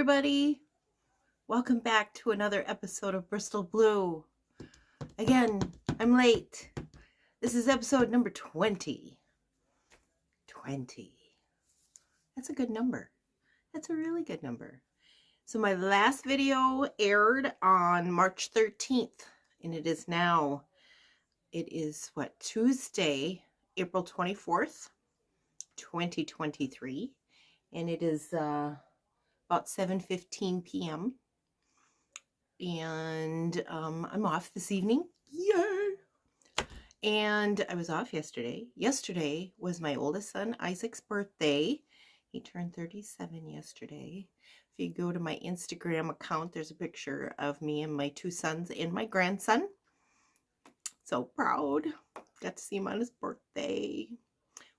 everybody. Welcome back to another episode of Bristol Blue. Again, I'm late. This is episode number 20. 20. That's a good number. That's a really good number. So my last video aired on March 13th, and it is Tuesday, April 24th, 2023, and it is about 7:15 p.m. and I'm off this evening. Yay! And I was off yesterday. Yesterday was my oldest son Isaac's birthday. He turned 37 yesterday. If you go to my Instagram account, there's a picture of me and my two sons and my grandson. So proud. Got to see him on his birthday.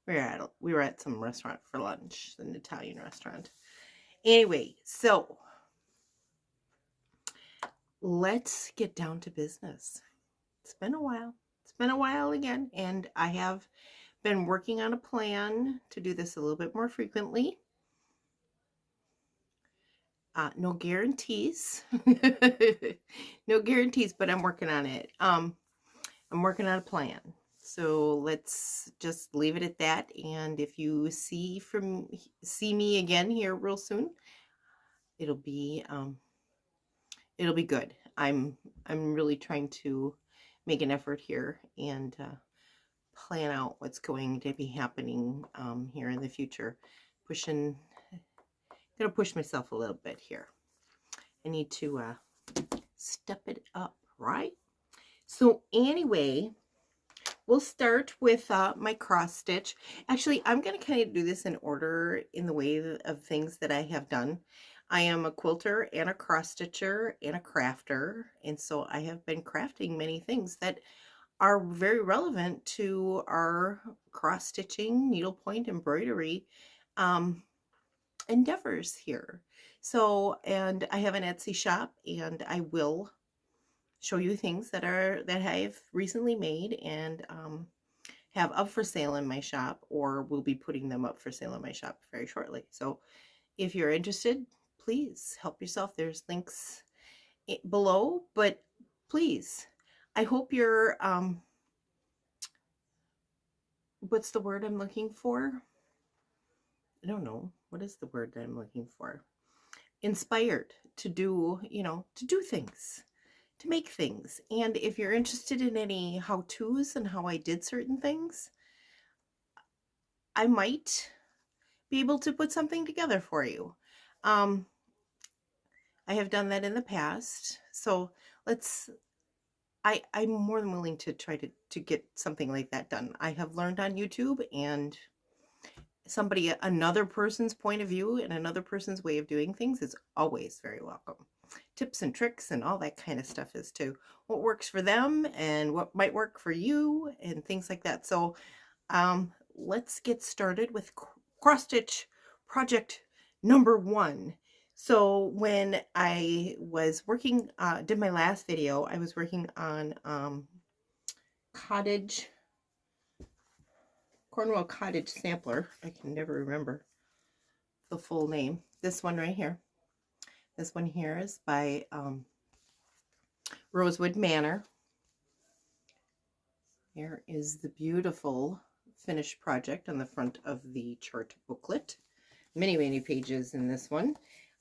We were at some restaurant for lunch, an Italian restaurant. Anyway, so let's get down to business. It's been a while. It's been a while again, and I have been working on a plan to do this a little bit more frequently. No guarantees. No guarantees, but I'm working on it. I'm working on a plan. So let's just leave it at that. And if you see me again here real soon, it'll be good. I'm really trying to make an effort here and plan out what's going to be happening here in the future. Gonna push myself a little bit here. I need to step it up, right? So anyway, we'll start with my cross stitch. Actually, I'm going to kind of do this in order in the way of things that I have done. I am a quilter and a cross stitcher and a crafter, and so I have been crafting many things that are very relevant to our cross stitching, needlepoint embroidery endeavors here. So, and I have an Etsy shop, and I will show you things that I've recently made and have up for sale in my shop, or will be putting them up for sale in my shop very shortly. So if you're interested, please help yourself. There's links below, but please, I hope you're what's the word I'm looking for? I don't know. What is the word that I'm looking for? Inspired to do, to do things, to make things. And if you're interested in any how-tos and how I did certain things, I might be able to put something together for you. I have done that in the past, so I'm more than willing to try to get something like that done. I have learned on YouTube, and another person's point of view and another person's way of doing things is always very welcome. Tips and tricks and all that kind of stuff is too. What works for them and what might work for you and things like that. So let's get started with cross stitch project number 1. So when I was working, did my last video, I was working on Cornwall Cottage Sampler. I can never remember the full name. This one right here. This one here is by Rosewood Manor. Here is the beautiful finished project on the front of the chart booklet. Many, many pages in this one.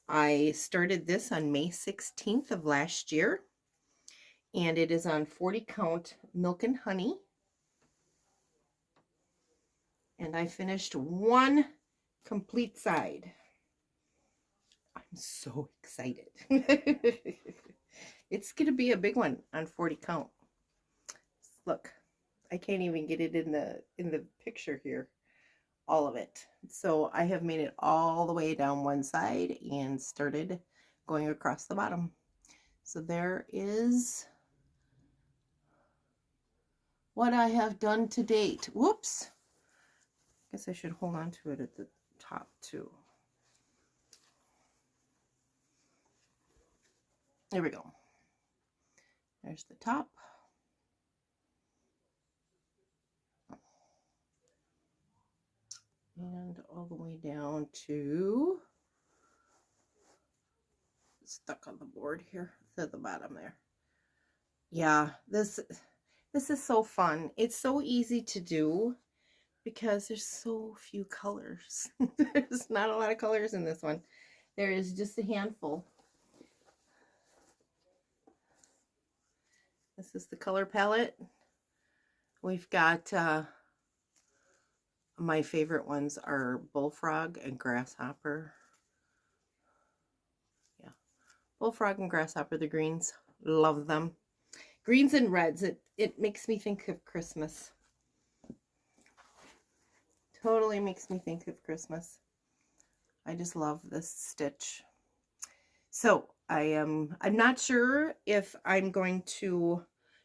I started this on May 16th of last year, and it is on 40 count milk and honey. And I finished one complete side. I'm so excited. It's going to be a big one on 40 count. Look, I can't even get it in the picture here, all of it. So I have made it all the way down one side and started going across the bottom. So there is what I have done to date. Whoops. I guess I should hold on to it at the top too. There we go. There's the top. And all the way down to stuck on the board here to the bottom there. Yeah, this is so fun. It's so easy to do because there's so few colors. There's not a lot of colors in this one. There is just a handful. This is the color palette. We've got my favorite ones are Bullfrog and Grasshopper. Yeah, Bullfrog and Grasshopper, the greens. Love them. Greens and reds, it makes me think of Christmas. Totally makes me think of Christmas. I just love this stitch. So I'm not sure if I'm going to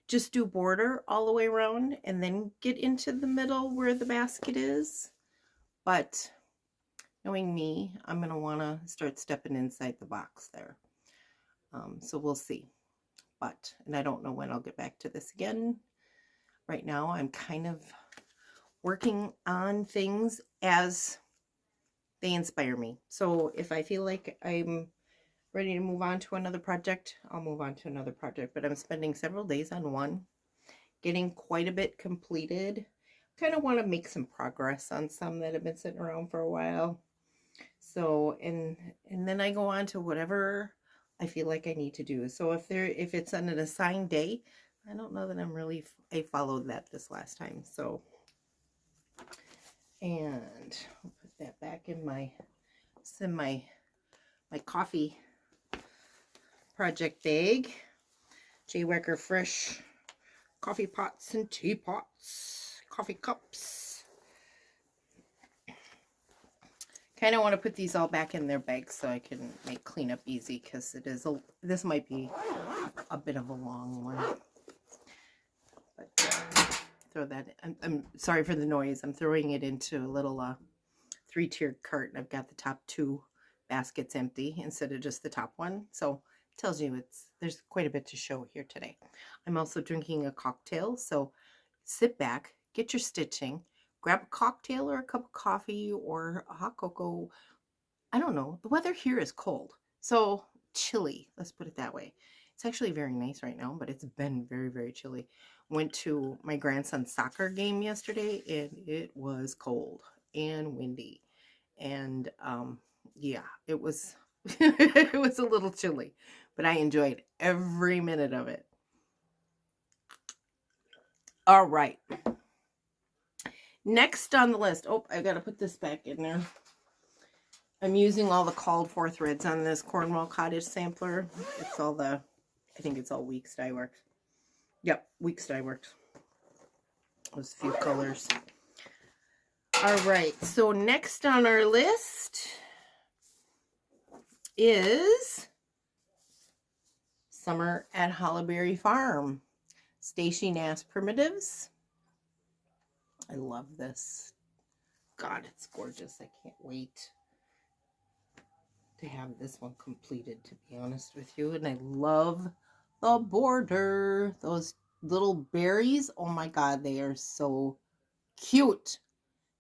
just do border all the way around and then get into the middle where the basket is. But knowing me, I'm going to want to start stepping inside the box there. So we'll see. And I don't know when I'll get back to this again. Right now, I'm kind of working on things as they inspire me. So if I feel like I'm ready to move on to another project, I'll move on to another project. But I'm spending several days on one, getting quite a bit completed. Kind of want to make some progress on some that have been sitting around for a while. So, and then I go on to whatever I feel like I need to do. So if it's on an assigned day, I don't know that I followed that this last time. So, and I'll put that back in my coffee project bag. J. Wecker Fresh coffee pots and teapots, coffee cups. Kind of want to put these all back in their bags so I can make cleanup easy, because this might be a bit of a long one. But throw that. I'm sorry for the noise. I'm throwing it into a little 3-tiered cart, and I've got the top 2 baskets empty instead of just the top one. So it tells you there's quite a bit to show here today. I'm also drinking a cocktail, so sit back, get your stitching, grab a cocktail or a cup of coffee or a hot cocoa. I don't know. The weather here is cold, so chilly. Let's put it that way. It's actually very nice right now, but it's been very, very chilly. Went to my grandson's soccer game yesterday, and it was cold and windy. And yeah, it was it was a little chilly, but I enjoyed every minute of it. All right. Next on the list. Oh, I got to put this back in there. I'm using all the called for threads on this Cornwall Cottage sampler. It's all I think it's all Weeks Dye Works. Yep, Weeks Dye Works. There's a few colors. All right, so next on our list is Summer at Hollyberry Farm. Stacy Nass Primitives. I love this. God, it's gorgeous. I can't wait to have this one completed, to be honest with you. And I love the border. Those little berries. Oh my God, they are so cute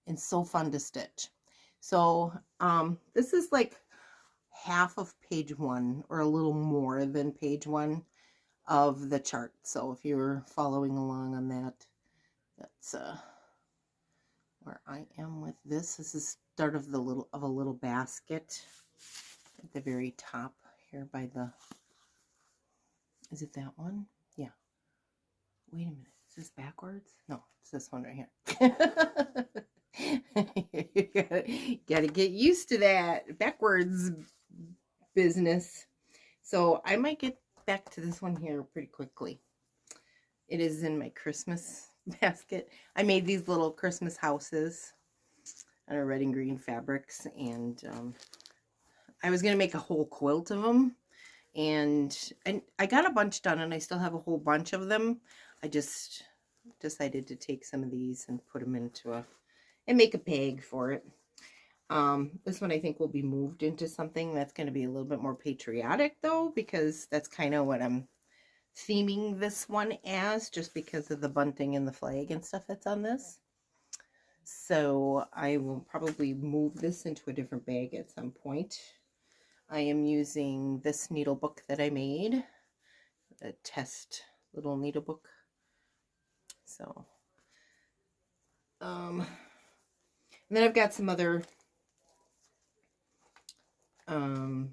and so fun to stitch. So this is like half of page 1, or a little more than page 1 of the chart. So if you're following along on that, that's where I am with this. This is start of a little basket at the very top here by the, is it that one? Yeah. Wait a minute. Is this backwards? No, it's this one right here. You gotta get used to that backwards business. So I might get back to this one here pretty quickly. It is in my Christmas basket. I made these little Christmas houses out of red and green fabrics, and I was gonna make a whole quilt of them, and I got a bunch done, and I still have a whole bunch of them. I just decided to take some of these and put them into and make a bag for it. This one I think will be moved into something that's going to be a little bit more patriotic, though, because that's kind of what I'm theming this one as, just because of the bunting and the flag and stuff that's on this. So I will probably move this into a different bag at some point. I am using this needle book that I made, a test little needle book. So, and then I've got some other, no,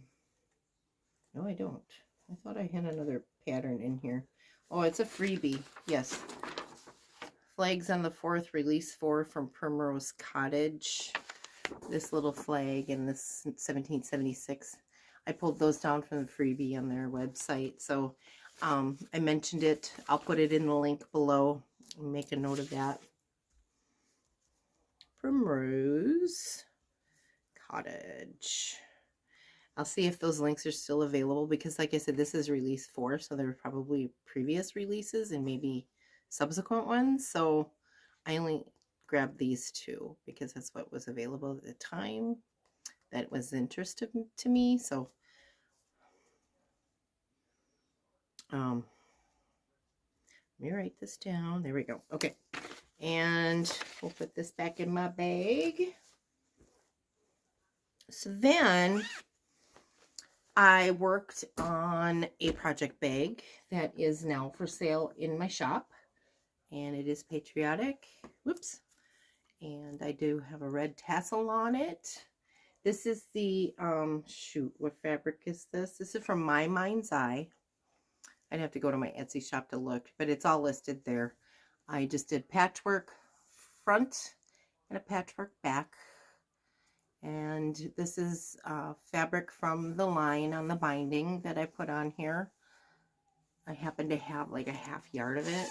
I don't. I thought I had another pattern in here. Oh, it's a freebie. Yes. Flags on the 4th, release 4 from Primrose Cottage. This little flag and this 1776. I pulled those down from the freebie on their website. So I mentioned it. I'll put it in the link below. Make a note of that. Primrose Cottage. I'll see if those links are still available because, like I said, this is release 4, so there were probably previous releases and maybe subsequent ones. So I only grabbed these 2 because that's what was available at the time. That was interesting to me. So let me write this down. There we go. Okay, and we'll put this back in my bag. So then I worked on a project bag that is now for sale in my shop, and it is Patriotic. Whoops. And I do have a red tassel on it. This is the, shoot, what fabric is this? This is from My Mind's Eye. I'd have to go to my Etsy shop to look, but it's all listed there. I just did patchwork front and a patchwork back. And this is fabric from the line on the binding that I put on here. I happen to have like a half yard of it.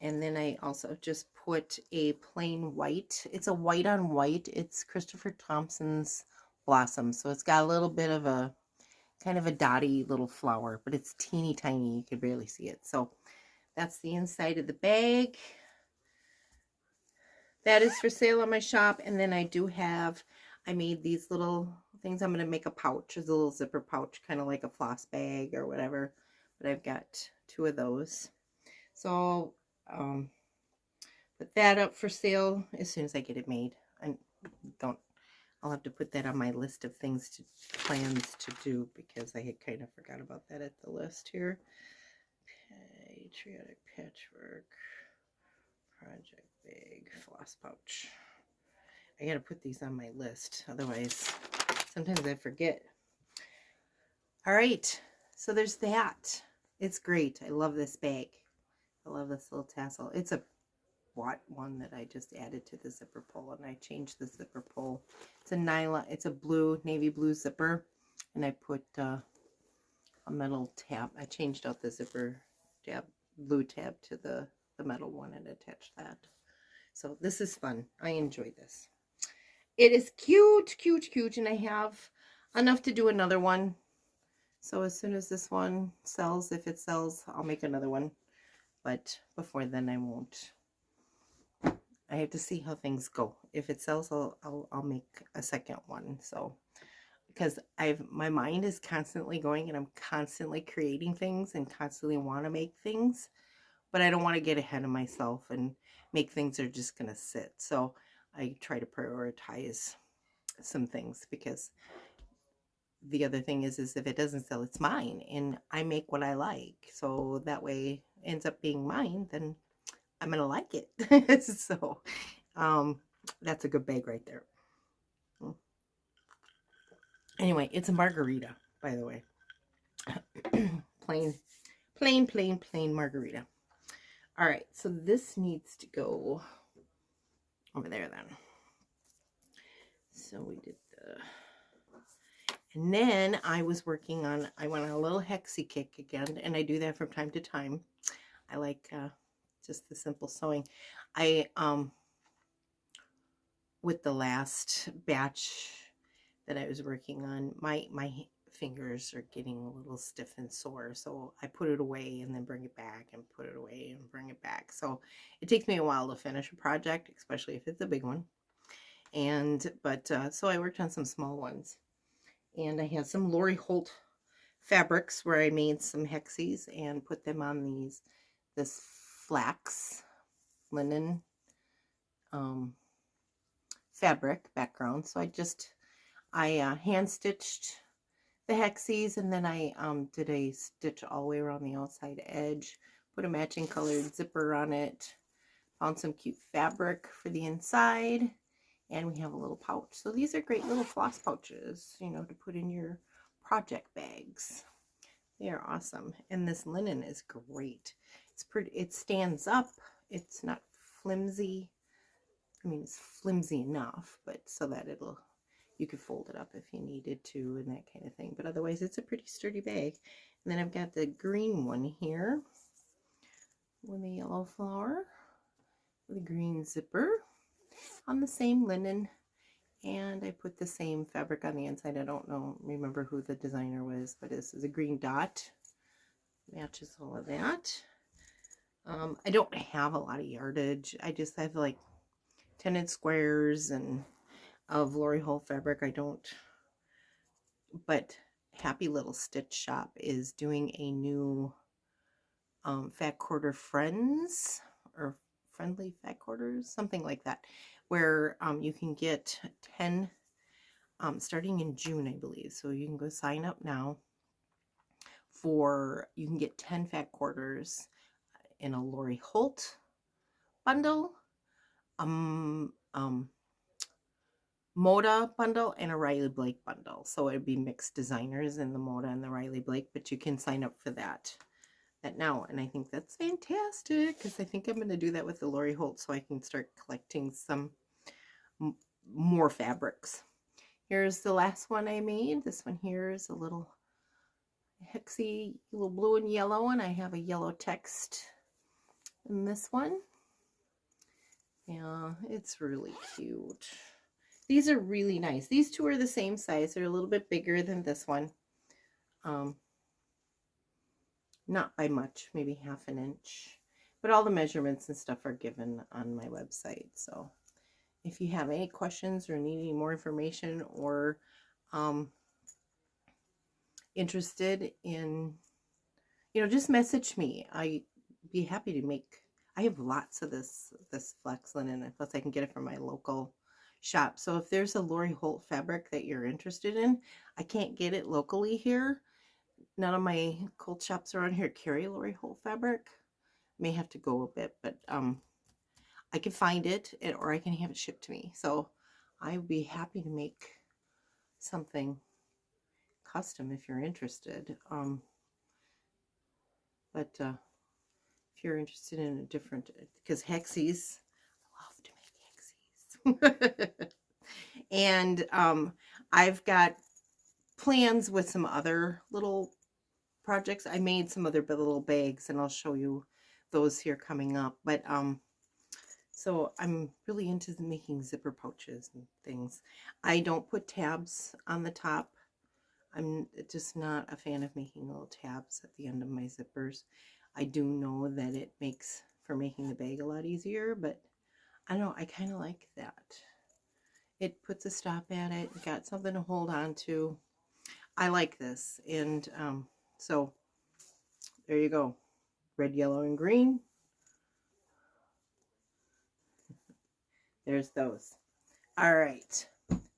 And then I also just put a plain white. It's a white on white. It's Christopher Thompson's Blossom. So it's got a little bit of a kind of a dotty little flower, but it's teeny tiny. You could barely see it. So that's the inside of the bag. That is for sale on my shop. And then I do have, I made these little things. I'm going to make a pouch. It's a little zipper pouch, kind of like a floss bag or whatever. But I've got 2 of those. So put that up for sale as soon as I get it made. I'll have to put that on my list of plans to do because I had kind of forgot about that at the list here. Patriotic Patchwork Project Bag Floss Pouch. I gotta put these on my list, otherwise sometimes I forget. All right, so there's that. It's great. I love this bag. I love this little tassel. It's a one that I just added to the zipper pull, and I changed the zipper pull. It's a nylon. It's a blue, navy blue zipper, and I put a metal tab. I changed out the zipper tab, blue tab, to the metal one and attached that. So this is fun. I enjoy this. It is cute, cute, cute, and I have enough to do another one. So as soon as this one sells, if it sells, I'll make another one. But before then, I won't. I have to see how things go. If it sells, I'll make a second one. So because my mind is constantly going, and I'm constantly creating things and constantly want to make things, but I don't want to get ahead of myself and make things that are just going to sit. So I try to prioritize some things, because the other thing is if it doesn't sell, it's mine, and I make what I like. So that way it ends up being mine, then I'm going to like it. So that's a good bag right there. Anyway, it's a margarita, by the way. plain margarita. All right, so this needs to go over there then. So we did and then I was working on, I went on a little hexie kick again, and I do that from time to time. I like just the simple sewing. I with the last batch that I was working on, my fingers are getting a little stiff and sore, so I put it away and then bring it back and put it away and bring it back. So it takes me a while to finish a project, especially if it's a big one. And so I worked on some small ones, and I had some Lori Holt fabrics where I made some hexis and put them on this flax linen fabric background. So I hand stitched the hexis, and then I did a stitch all the way around the outside edge, put a matching colored zipper on it, found some cute fabric for the inside, and we have a little pouch. So these are great little floss pouches, you know, to put in your project bags. They are awesome. And this linen is great. It's pretty, it stands up. It's not flimsy. I mean, it's flimsy enough, but so that it'll, you could fold it up if you needed to and that kind of thing. But otherwise, it's a pretty sturdy bag. And then I've got the green one here with a yellow flower with a green zipper on the same linen. And I put the same fabric on the inside. I don't remember who the designer was, but this is a green dot. Matches all of that. I don't have a lot of yardage. I just have like tented squares and of Lori Holt fabric. I don't, but Happy Little Stitch Shop is doing a new fat quarter friends, or friendly fat quarters, something like that, where you can get 10 starting in June, I believe. So you can go sign up now for, you can get 10 fat quarters in a Lori Holt bundle, Moda bundle, and a Riley Blake bundle. So it'd be mixed designers in the Moda and the Riley Blake, but you can sign up for that now. And I think that's fantastic, because I think I'm going to do that with the Lori Holt so I can start collecting some more fabrics. Here's the last one I made. This one here is a little hexy, little blue and yellow, and I have a yellow text in this one. Yeah, it's really cute. These are really nice. These two are the same size. They're a little bit bigger than this one. Not by much, maybe half an inch. But all the measurements and stuff are given on my website. So if you have any questions or need any more information, or interested in, you know, just message me. I'd be happy to make. I have lots of this flex linen, plus I can get it from my local shop. So if there's a Lori Holt fabric that you're interested in, I can't get it locally here. None of my quilt shops around here carry Lori Holt fabric. May have to go a bit, but I can find it, or I can have it shipped to me. So I would be happy to make something custom if you're interested. But if you're interested in a different, because hexis, I love to make hexis. And I've got plans with some other little projects. I made some other little bags, and I'll show you those here coming up. But so I'm really into making zipper pouches and things. I don't put tabs on the top. I'm just not a fan of making little tabs at the end of my zippers. I do know that it makes for making the bag a lot easier, but I don't know, I kind of like that. It puts a stop at it. You got something to hold on to. I like this. And so there you go. Red, yellow, and green. There's those. All right.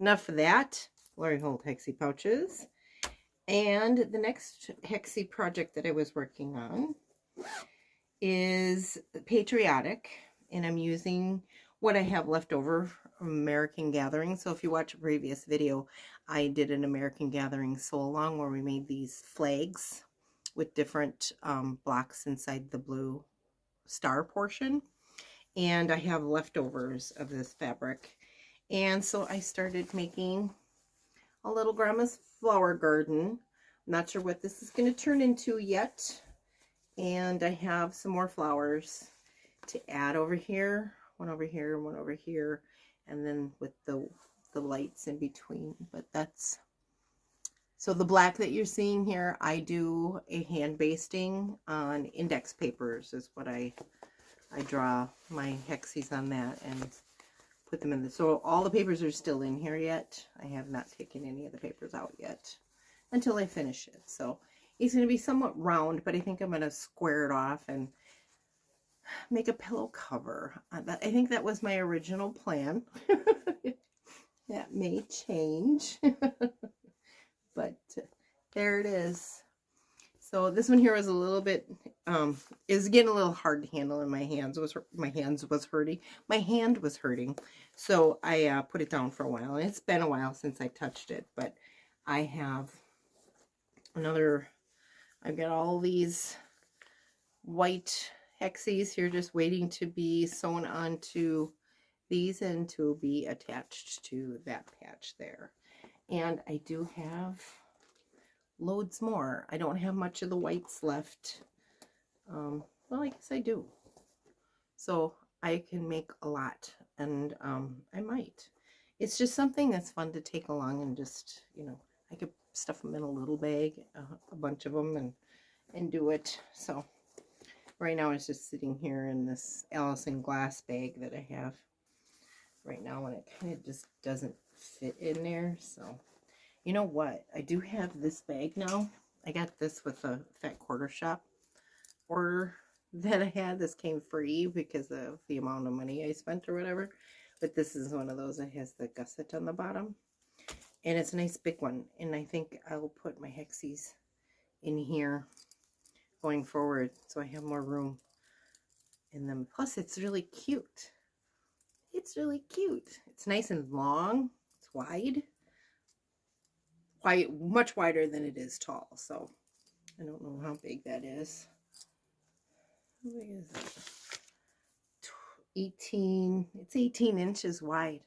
Enough of that. Lori Holt Hexie pouches. And the next hexie project that I was working on is Patriotic. And I'm using what I have left over from American Gathering. So if you watch a previous video, I did an American Gathering sew along where we made these flags with different blocks inside the blue star portion. And I have leftovers of this fabric. And so I started making a little grandma's flower garden. I'm not sure what this is going to turn into yet. And I have some more flowers to add over here. One over here, one over here. And then with the lights in between. But that's... So the black that you're seeing here, I do a hand basting on index papers is what I draw my hexes on that and put them in the, so all the papers are still in here yet. I have not taken any of the papers out yet until I finish it. So it's going to be somewhat round, but I think I'm going to square it off and make a pillow cover. I think that was my original plan. That may change. But there it is. So this one here was a little bit, is getting a little hard to handle in my hands. My hand was hurting. So I put it down for a while. And it's been a while since I touched it. But I have I've got all these white hexis here just waiting to be sewn onto these and to be attached to that patch there. And I do have loads more. I don't have much of the whites left. Well, I guess I do. So I can make a lot, and I might. It's just something that's fun to take along and just, you know, I could stuff them in a little bag, a bunch of them, and do it. So right now it's just sitting here in this Allison glass bag that I have right now, and it kind of just doesn't fit in there. So you know what? I do have this bag now. I got this with a Fat Quarter Shop order that I had. This came free because of the amount of money I spent or whatever. But this is one of those that has the gusset on the bottom. And it's a nice big one. And I think I will put my hexis in here going forward so I have more room in them. Plus, it's really cute. It's really cute. It's nice and long. It's wide. Much wider than it is tall, so I don't know how big that is. How big is it? 18. It's 18 inches wide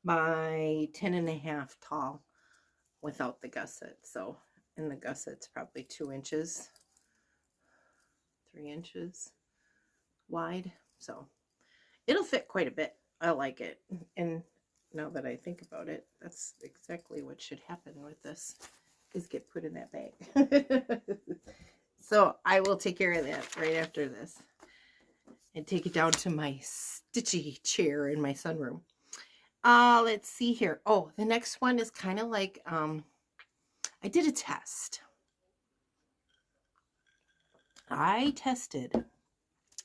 by 10.5 tall without the gusset. So, and the gusset's probably 2 inches, 3 inches wide. So it'll fit quite a bit. I like it. And now that I think about it, that's exactly what should happen with this, is get put in that bag. So I will take care of that right after this and take it down to my stitchy chair in my sunroom. Let's see here. Oh, the next one is kind of like, I did a test. I tested,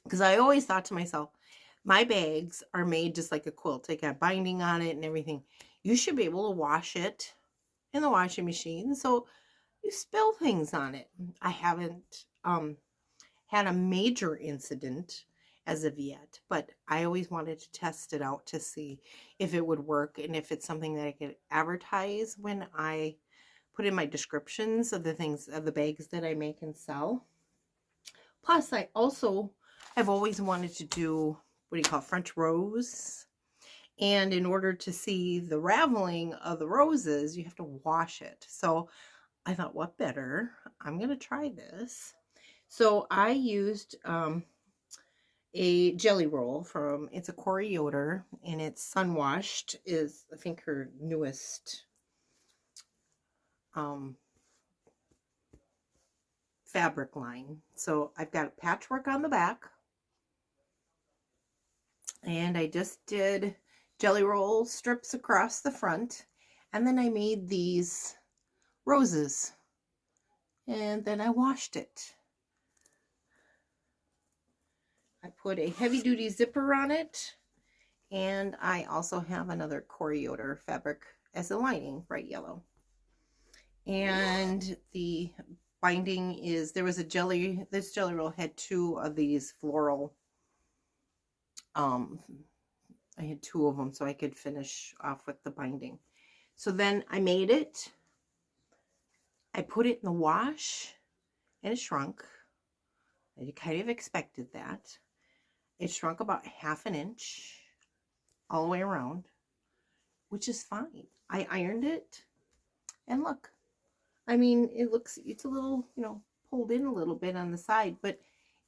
because I always thought to myself, my bags are made just like a quilt. They got binding on it and everything. You should be able to wash it in the washing machine, so you spill things on it. I haven't had a major incident as of yet, but I always wanted to test it out to see if it would work and if it's something that I could advertise when I put in my descriptions of the things, of the bags that I make and sell. Plus, I also have always wanted to do, what do you call, French rose. And in order to see the raveling of the roses, you have to wash it. So I thought, what better? I'm going to try this. So I used a jelly roll from, it's a Corey Yoder, and it's Sun Washed, is I think her newest fabric line. So I've got patchwork on the back, and I just did jelly roll strips across the front, and then I made these roses, and then I washed it. I put a heavy-duty zipper on it, and I also have another Corey Yoder fabric as a lining, bright yellow. And the binding is, there was a jelly, this jelly roll had 2 of these floral, I had 2 of them so I could finish off with the binding. So then I made it, I put it in the wash, and it shrunk. I kind of expected that. It shrunk about 1/2 inch all the way around, which is fine. I ironed it, and look, I mean, it's a little, you know, pulled in a little bit on the side, but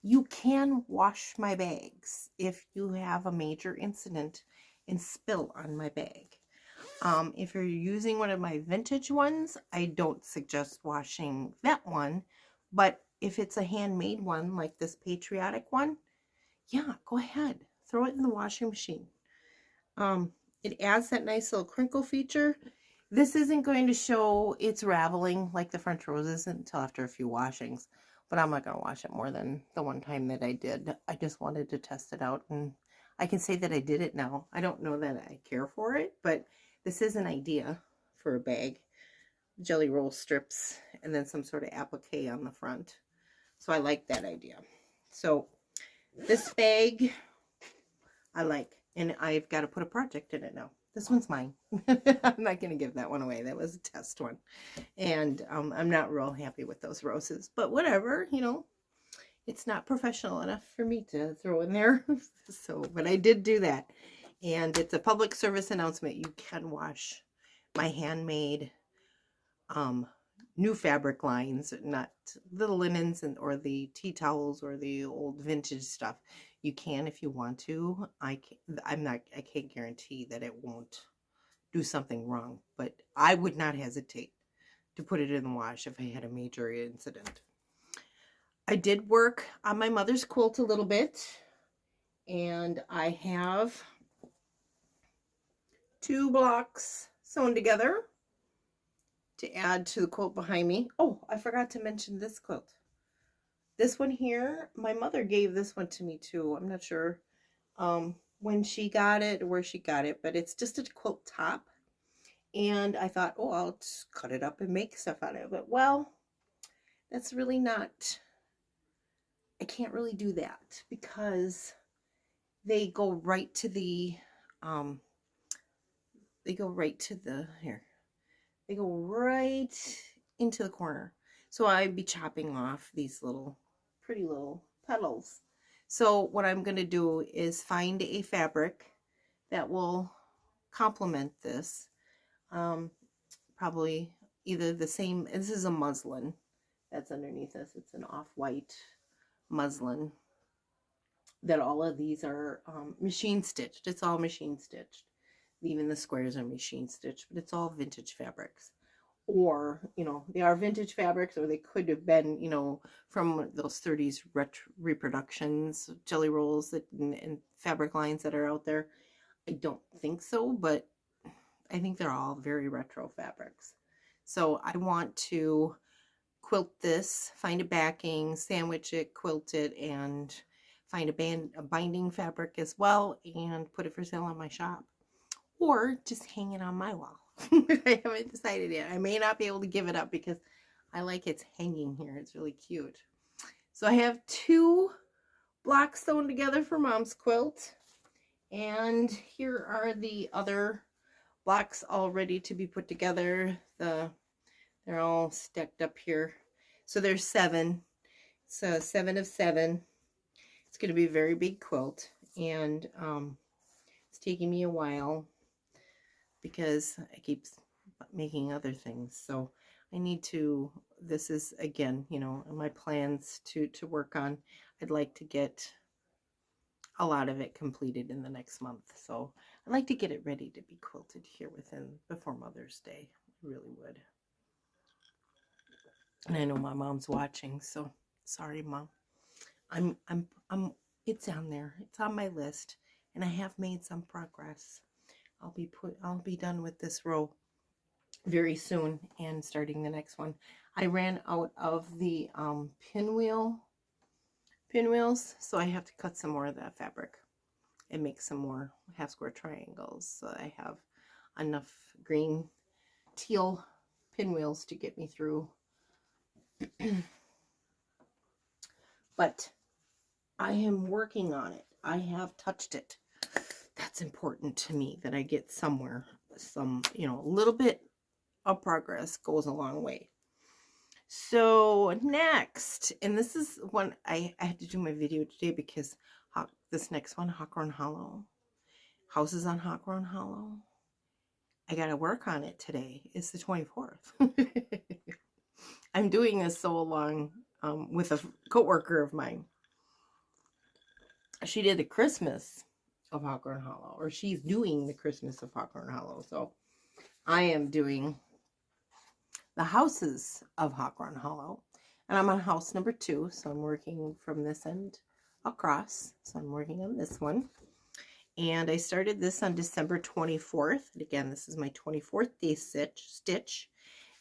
you can wash my bags if you have a major incident and spill on my bag. If you're using one of my vintage ones, I don't suggest washing that one, but if it's a handmade one like this Patriotic one, yeah, go ahead, throw it in the washing machine. It adds that nice little crinkle feature. This isn't going to show it's raveling like the French roses until after a few washings, but I'm not going to wash it more than the one time that I did. I just wanted to test it out, and I can say that I did it now. I don't know that I care for it, but this is an idea for a bag. Jelly roll strips and then some sort of applique on the front. So I like that idea. So this bag I like, and I've got to put a project in it now. This one's mine. I'm not going to give that one away. That was a test one. And I'm not real happy with those roses, but whatever, you know, it's not professional enough for me to throw in there. So, but I did do that. And it's a public service announcement. You can wash my handmade new fabric lines, not the linens or the tea towels or the old vintage stuff. You can if you want to. I can't guarantee that it won't do something wrong, but I would not hesitate to put it in the wash if I had a major incident. I did work on my mother's quilt a little bit, and I have 2 blocks sewn together to add to the quilt behind me. Oh, I forgot to mention this quilt. This one here, my mother gave this one to me too. I'm not sure when she got it or where she got it, but it's just a quilt top. And I thought, oh, I'll just cut it up and make stuff out of it. But, well, that's really not, I can't really do that because they go right to the, here. They go right into the corner. So I'd be chopping off these little, pretty little petals. So what I'm going to do is find a fabric that will complement this. Probably either the same, this is a muslin that's underneath this. It's an off-white muslin that all of these are machine stitched. It's all machine stitched. Even the squares are machine stitched, but it's all vintage fabrics. Or, you know, they are vintage fabrics, or they could have been, you know, from those 30s reproductions, jelly rolls and fabric lines that are out there. I don't think so, but I think they're all very retro fabrics. So I want to quilt this, find a backing, sandwich it, quilt it, and find a binding fabric as well, and put it for sale on my shop. Or just hang it on my wall. I haven't decided yet. I may not be able to give it up because I like it's hanging here. It's really cute. So I have 2 blocks sewn together for Mom's quilt. And here are the other blocks all ready to be put together. They're all stacked up here. So there's 7. So 7 of 7. It's going to be a very big quilt. And it's taking me a while because I keep making other things. So I need to, this is, again, you know, my plans to work on. I'd like to get a lot of it completed in the next month. So I'd like to get it ready to be quilted here before Mother's Day. I really would. And I know my mom's watching, so sorry, Mom. It's on there. It's on my list, and I have made some progress. I'll be done with this row very soon and starting the next one. I ran out of the pinwheels, so I have to cut some more of that fabric and make some more half square triangles, so I have enough green teal pinwheels to get me through. But I am working on it. I have touched it. That's important to me, that I get somewhere. You know, a little bit of progress goes a long way. So next, and this is one I had to do my video today because this next one, Hawthorne Hollow, houses on Hawthorne Hollow. I got to work on it today. It's the 24th. I'm doing this so long with a co-worker of mine. She did the Christmas of Hawthorne Hollow, or she's doing the Christmas of Hawthorne Hollow. So I am doing the houses of Hawthorne Hollow, and I'm on house number 2, so I'm working from this end across. So I'm working on this one, and I started this on December 24th. And again, this is my 24th day stitch,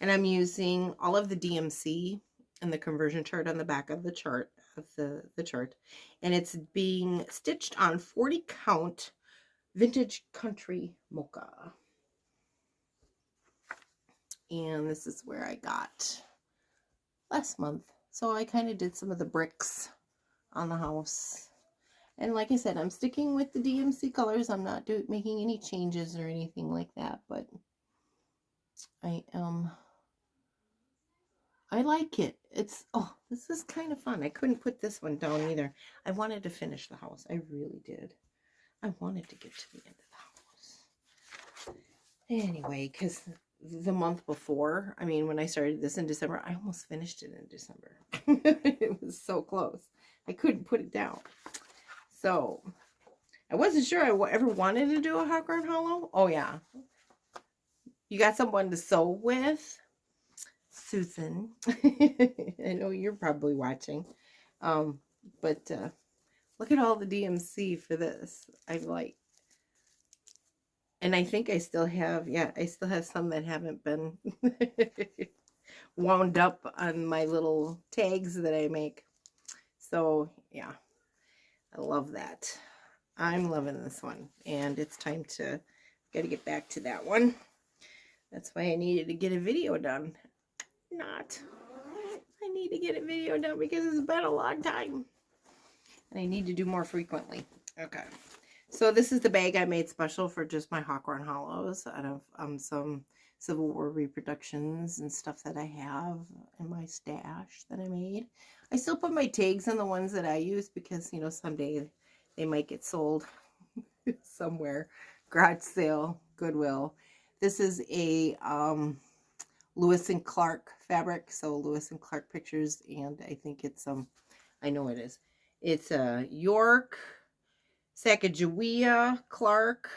and I'm using all of the DMC and the conversion chart on the back of the chart, and it's being stitched on 40 count vintage country mocha. and this is where I got last month. So I kind of did some of the bricks on the house. And like I said, I'm sticking with the DMC colors. I'm not making any changes or anything like that, but I like it. It's, oh, this is kind of fun. I couldn't put this one down either. I wanted to finish the house. I really did. I wanted to get to the end of the house. Anyway, because the month before, I mean, when I started this in December, I almost finished it in December. It was so close. I couldn't put it down. So, I wasn't sure I ever wanted to do a hot ground hollow. Oh, yeah. You got someone to sew with? Susan. I know you're probably watching. But look at all the DMC for this. I like. And I think I still have, yeah, I still have some that haven't been wound up on my little tags that I make. So, yeah, I love that. I'm loving this one. And it's time to, gotta get back to that one. That's why I needed to get a video done. I need to get a video done because it's been a long time. And I need to do more frequently. Okay. So this is the bag I made special for just my hot ground hollows out of some Civil War reproductions and stuff that I have in my stash that I made. I still put my tags on the ones that I use because, you know, someday they might get sold somewhere. Garage sale, Goodwill. This is a Lewis and Clark fabric. So Lewis and Clark pictures, and I think it's I know it is. It's a York, Sacagawea, Clark.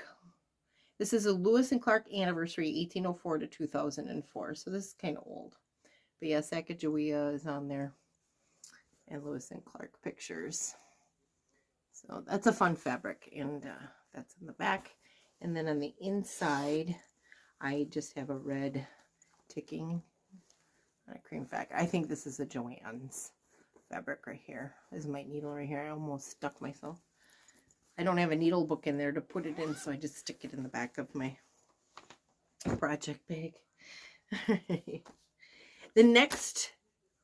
This is a Lewis and Clark anniversary, 1804 to 2004. So this is kind of old. But yeah, Sacagawea is on there. And Lewis and Clark pictures. So that's a fun fabric. And that's in the back. And then on the inside, I just have a red ticking on a cream fabric. I think this is a Joann's fabric right here. This is my needle right here. I almost stuck myself. I don't have a needle book in there to put it in, so I just stick it in the back of my project bag. The next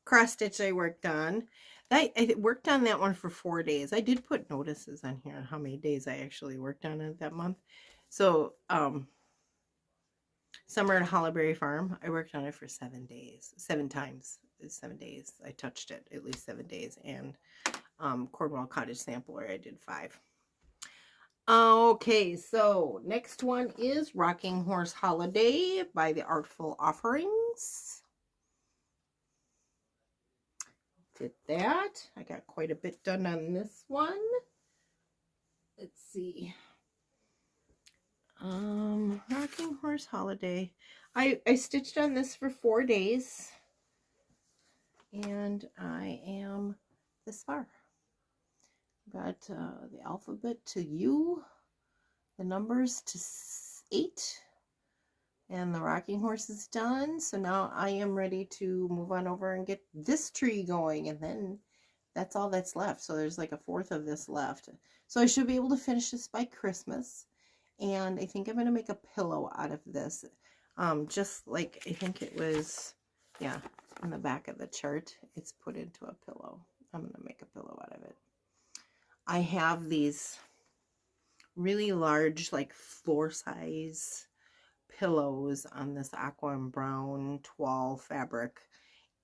cross stitch I worked on, I worked on that one for 4 days. I did put notices on here on how many days I actually worked on it that month. So, Summer at Hollyberry Farm, I worked on it for 7 days. 7 times. 7 days. I touched it at least 7 days. And Cornwall Cottage Sampler, I did 5. Okay, so next one is Rocking Horse Holiday by the Artful Offerings. Did that. I got quite a bit done on this one. Let's see. Rocking Horse Holiday. I stitched on this for 4 days. And I am this far. Got the alphabet to U, the numbers to 8, and the rocking horse is done. So now I am ready to move on over and get this tree going, and then that's all that's left. So there's like a 1/4 of this left. So I should be able to finish this by Christmas, and I think I'm going to make a pillow out of this. Just like I think it was, yeah, in the back of the chart, it's put into a pillow. I'm going to make a pillow out of it. I have these really large, like floor size pillows on this aqua and brown toile fabric,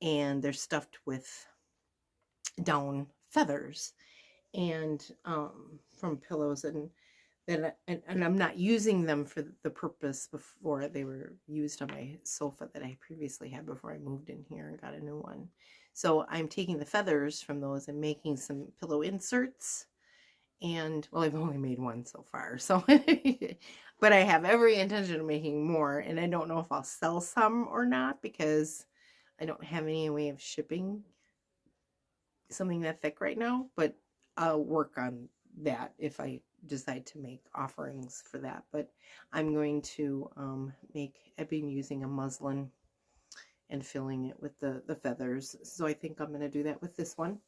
and they're stuffed with down feathers and from pillows, and I'm not using them for the purpose before they were used on my sofa that I previously had before I moved in here and got a new one. So I'm taking the feathers from those and making some pillow inserts. And, well, I've only made one so far, so, but I have every intention of making more, and I don't know if I'll sell some or not, because I don't have any way of shipping something that thick right now, but I'll work on that if I decide to make offerings for that. But I'm going to I've been using a muslin and filling it with the feathers, so I think I'm going to do that with this one,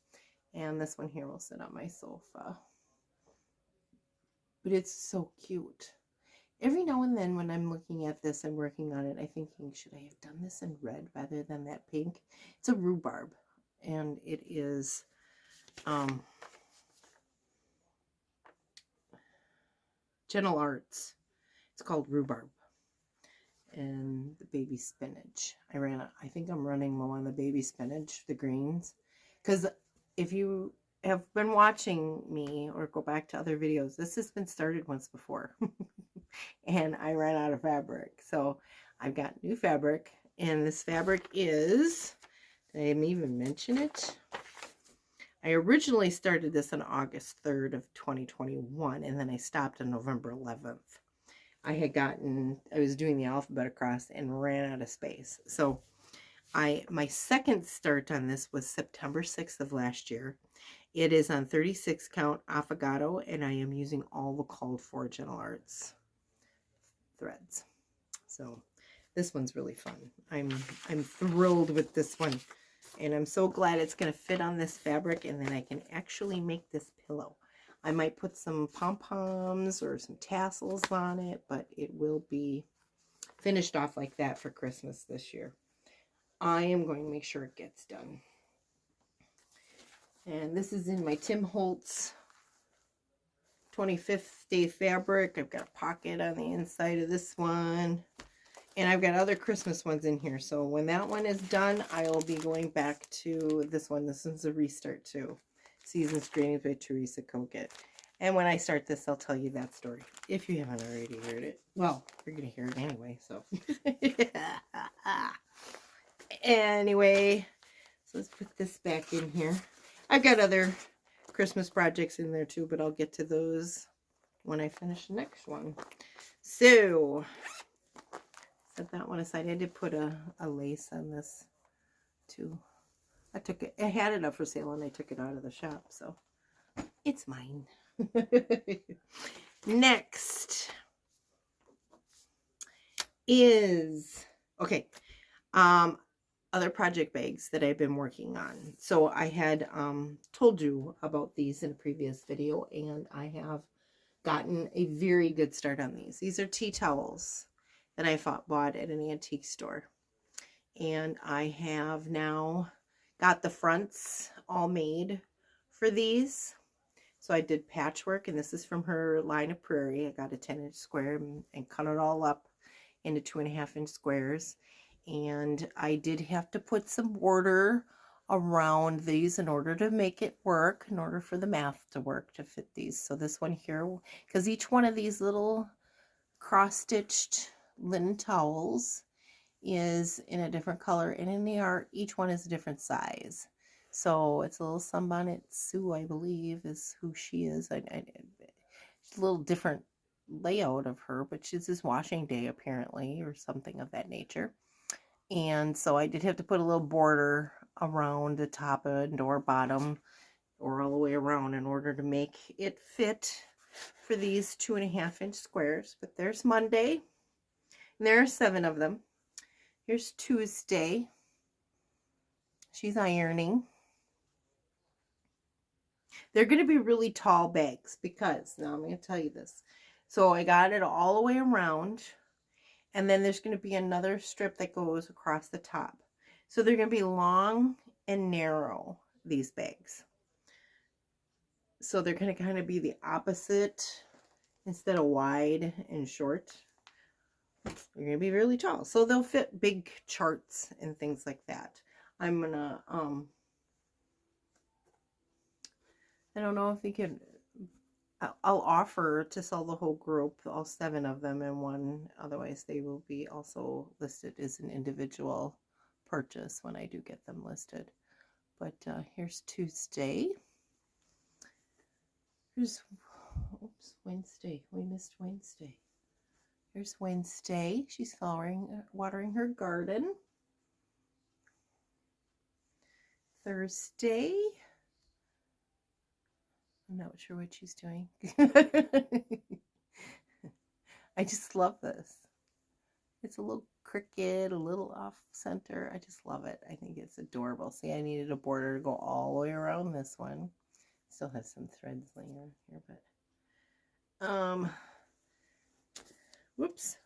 and this one here will sit on my sofa. But it's so cute. every now and then when I'm looking at this and working on it, I'm thinking, should I have done this in red rather than that pink? It's a rhubarb, and it is Gentle Arts. It's called rhubarb. And the baby spinach. I think I'm running low on the baby spinach, the greens. Because if you have been watching me or go back to other videos, this has been started once before. And I ran out of fabric. So I've got new fabric. And this fabric is, did I even mention it? I originally started this on August 3rd of 2021. And then I stopped on November 11th. I was doing the alphabet across and ran out of space. So my second start on this was September 6th of last year. It is on 36 count affogato, and I am using all the called for Gentle Arts threads. So this one's really fun. I'm thrilled with this one, and I'm so glad it's going to fit on this fabric, and then I can actually make this pillow. I might put some pom-poms or some tassels on it, but it will be finished off like that for Christmas this year. I am going to make sure it gets done. And this is in my Tim Holtz 25th Day fabric. I've got a pocket on the inside of this one. And I've got other Christmas ones in here. So when that one is done, I will be going back to this one. This one's a restart too. Season's Greetings by Teresa Coquette. And when I start this, I'll tell you that story, if you haven't already heard it. Well, you're going to hear it anyway, so. Anyway, so let's put this back in here. I've got other Christmas projects in there too, but I'll get to those when I finish the next one. So, set that one aside. I did put a lace on this too. I had it up for sale and I took it out of the shop, so it's mine. Next is, okay, other project bags that I've been working on. So I had told you about these in a previous video, and I have gotten a very good start on these. These are tea towels that I bought at an antique store, and I have now got the fronts all made for these. So I did patchwork, and this is from her line of Prairie. I got a 10-inch square and cut it all up into 2.5-inch squares. And I did have to put some border around these in order to make it work, in order for the math to work to fit these. So this one here, because each one of these little cross-stitched linen towels is in a different color, and in the art each one is a different size. So it's a little Sunbonnet Sue, I believe, is who she is. She's a little different layout of her, but she's this washing day apparently, or something of that nature. And so I did have to put a little border around the top and or bottom or all the way around in order to make it fit for these 2.5-inch squares. But there's Monday, and there are 7 of them. Here's Tuesday. She's ironing. They're going to be really tall bags because, now I'm going to tell you this. So I got it all the way around, and then there's going to be another strip that goes across the top. So they're going to be long and narrow, these bags. So they're going to kind of be the opposite. Instead of wide and short, they're going to be really tall. So they'll fit big charts and things like that. I'm going to, I don't know if you can, I'll offer to sell the whole group, all 7 of them in one. Otherwise, they will be also listed as an individual purchase when I do get them listed. But here's Tuesday. Here's, oops, Wednesday. We missed Wednesday. Here's Wednesday. She's watering her garden. Thursday. I'm not sure what she's doing. I just love this. It's a little cricket, a little off center. I just love it. I think it's adorable. See, I needed a border to go all the way around this one. Still has some threads laying on here, but Whoops.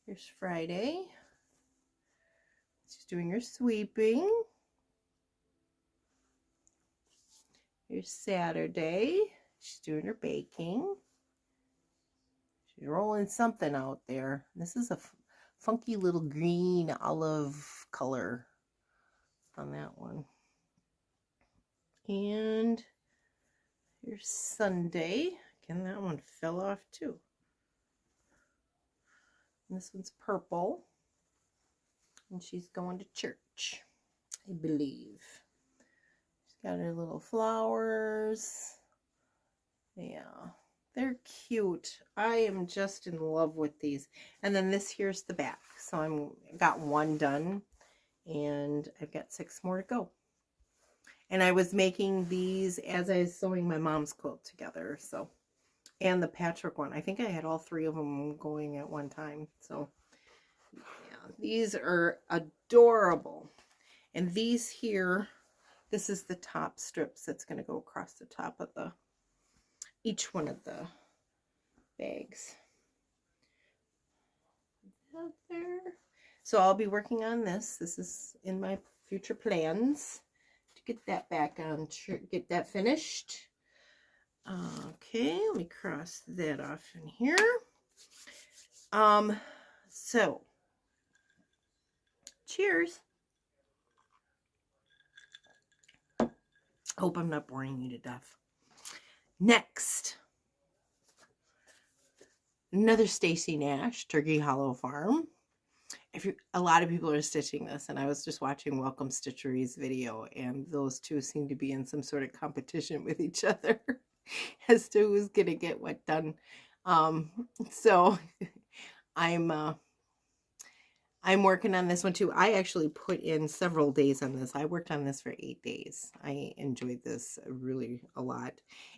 Here's Friday. She's doing her sweeping. Here's Saturday. She's doing her baking. She's rolling something out there. This is a funky little green olive color on that one. And here's Sunday. Again, that one fell off too. And this one's purple. And she's going to church, I believe. She's got her little flowers. Yeah, they're cute. I am just in love with these. And then this here's the back. So I got one done and I've got 6 more to go. And I was making these as I was sewing my mom's quilt together. So, and the patchwork one. I think I had all 3 of them going at one time. So yeah, these are adorable. And these here, this is the top strips that's going to go across the top of each one of the bags. Out there. So I'll be working on this. This is in my future plans to get that back on, get that finished. Okay, let me cross that off in here. So cheers. Hope I'm not boring you to death. Next, another Stacy Nash, Turkey Hollow Farm. A lot of people are stitching this, and I was just watching Welcome Stitchery's video, and those two seem to be in some sort of competition with each other as to who's gonna get what done. So I'm working on this one too. I actually put in several days on this. I worked on this for 8 days. I enjoyed this really a lot.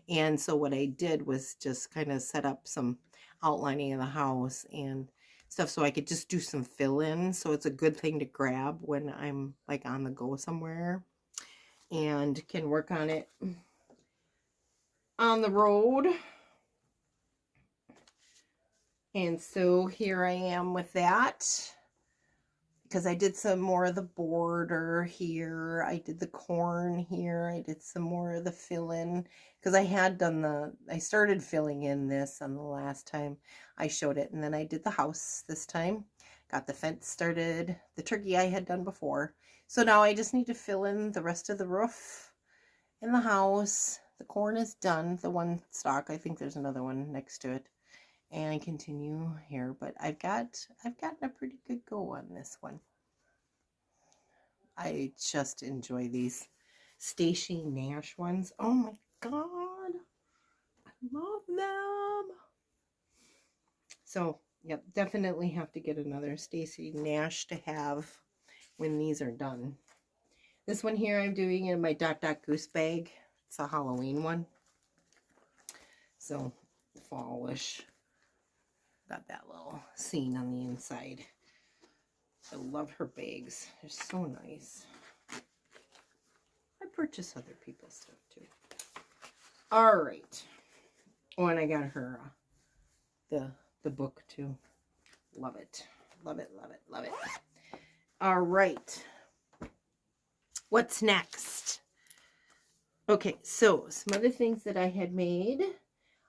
And so what I did was just kind of set up some outlining of the house and stuff so I could just do some fill-in. So it's a good thing to grab when I'm like on the go somewhere and can work on it on the road. And so here I am with that. Because I did some more of the border here. I did the corn here. I did some more of the fill-in. Because I had done I started filling in this on the last time I showed it. And then I did the house this time. Got the fence started. The turkey I had done before. So now I just need to fill in the rest of the roof in the house. The corn is done. The one stalk. I think there's another one next to it. And continue here, but I've gotten a pretty good go on this one. I just enjoy these Stacy Nash ones. Oh my god, I love them. So yep, definitely have to get another Stacy Nash to have when these are done. This one here I'm doing in my Dot Dot Goose bag. It's a Halloween one, so fallish. Got that little scene on the inside. I love her bags. They're so nice. I purchase other people's stuff too. All right. Oh, and I got her the book too. Love it. Love it, love it, love it. All right. What's next? Okay, so some other things that I had made.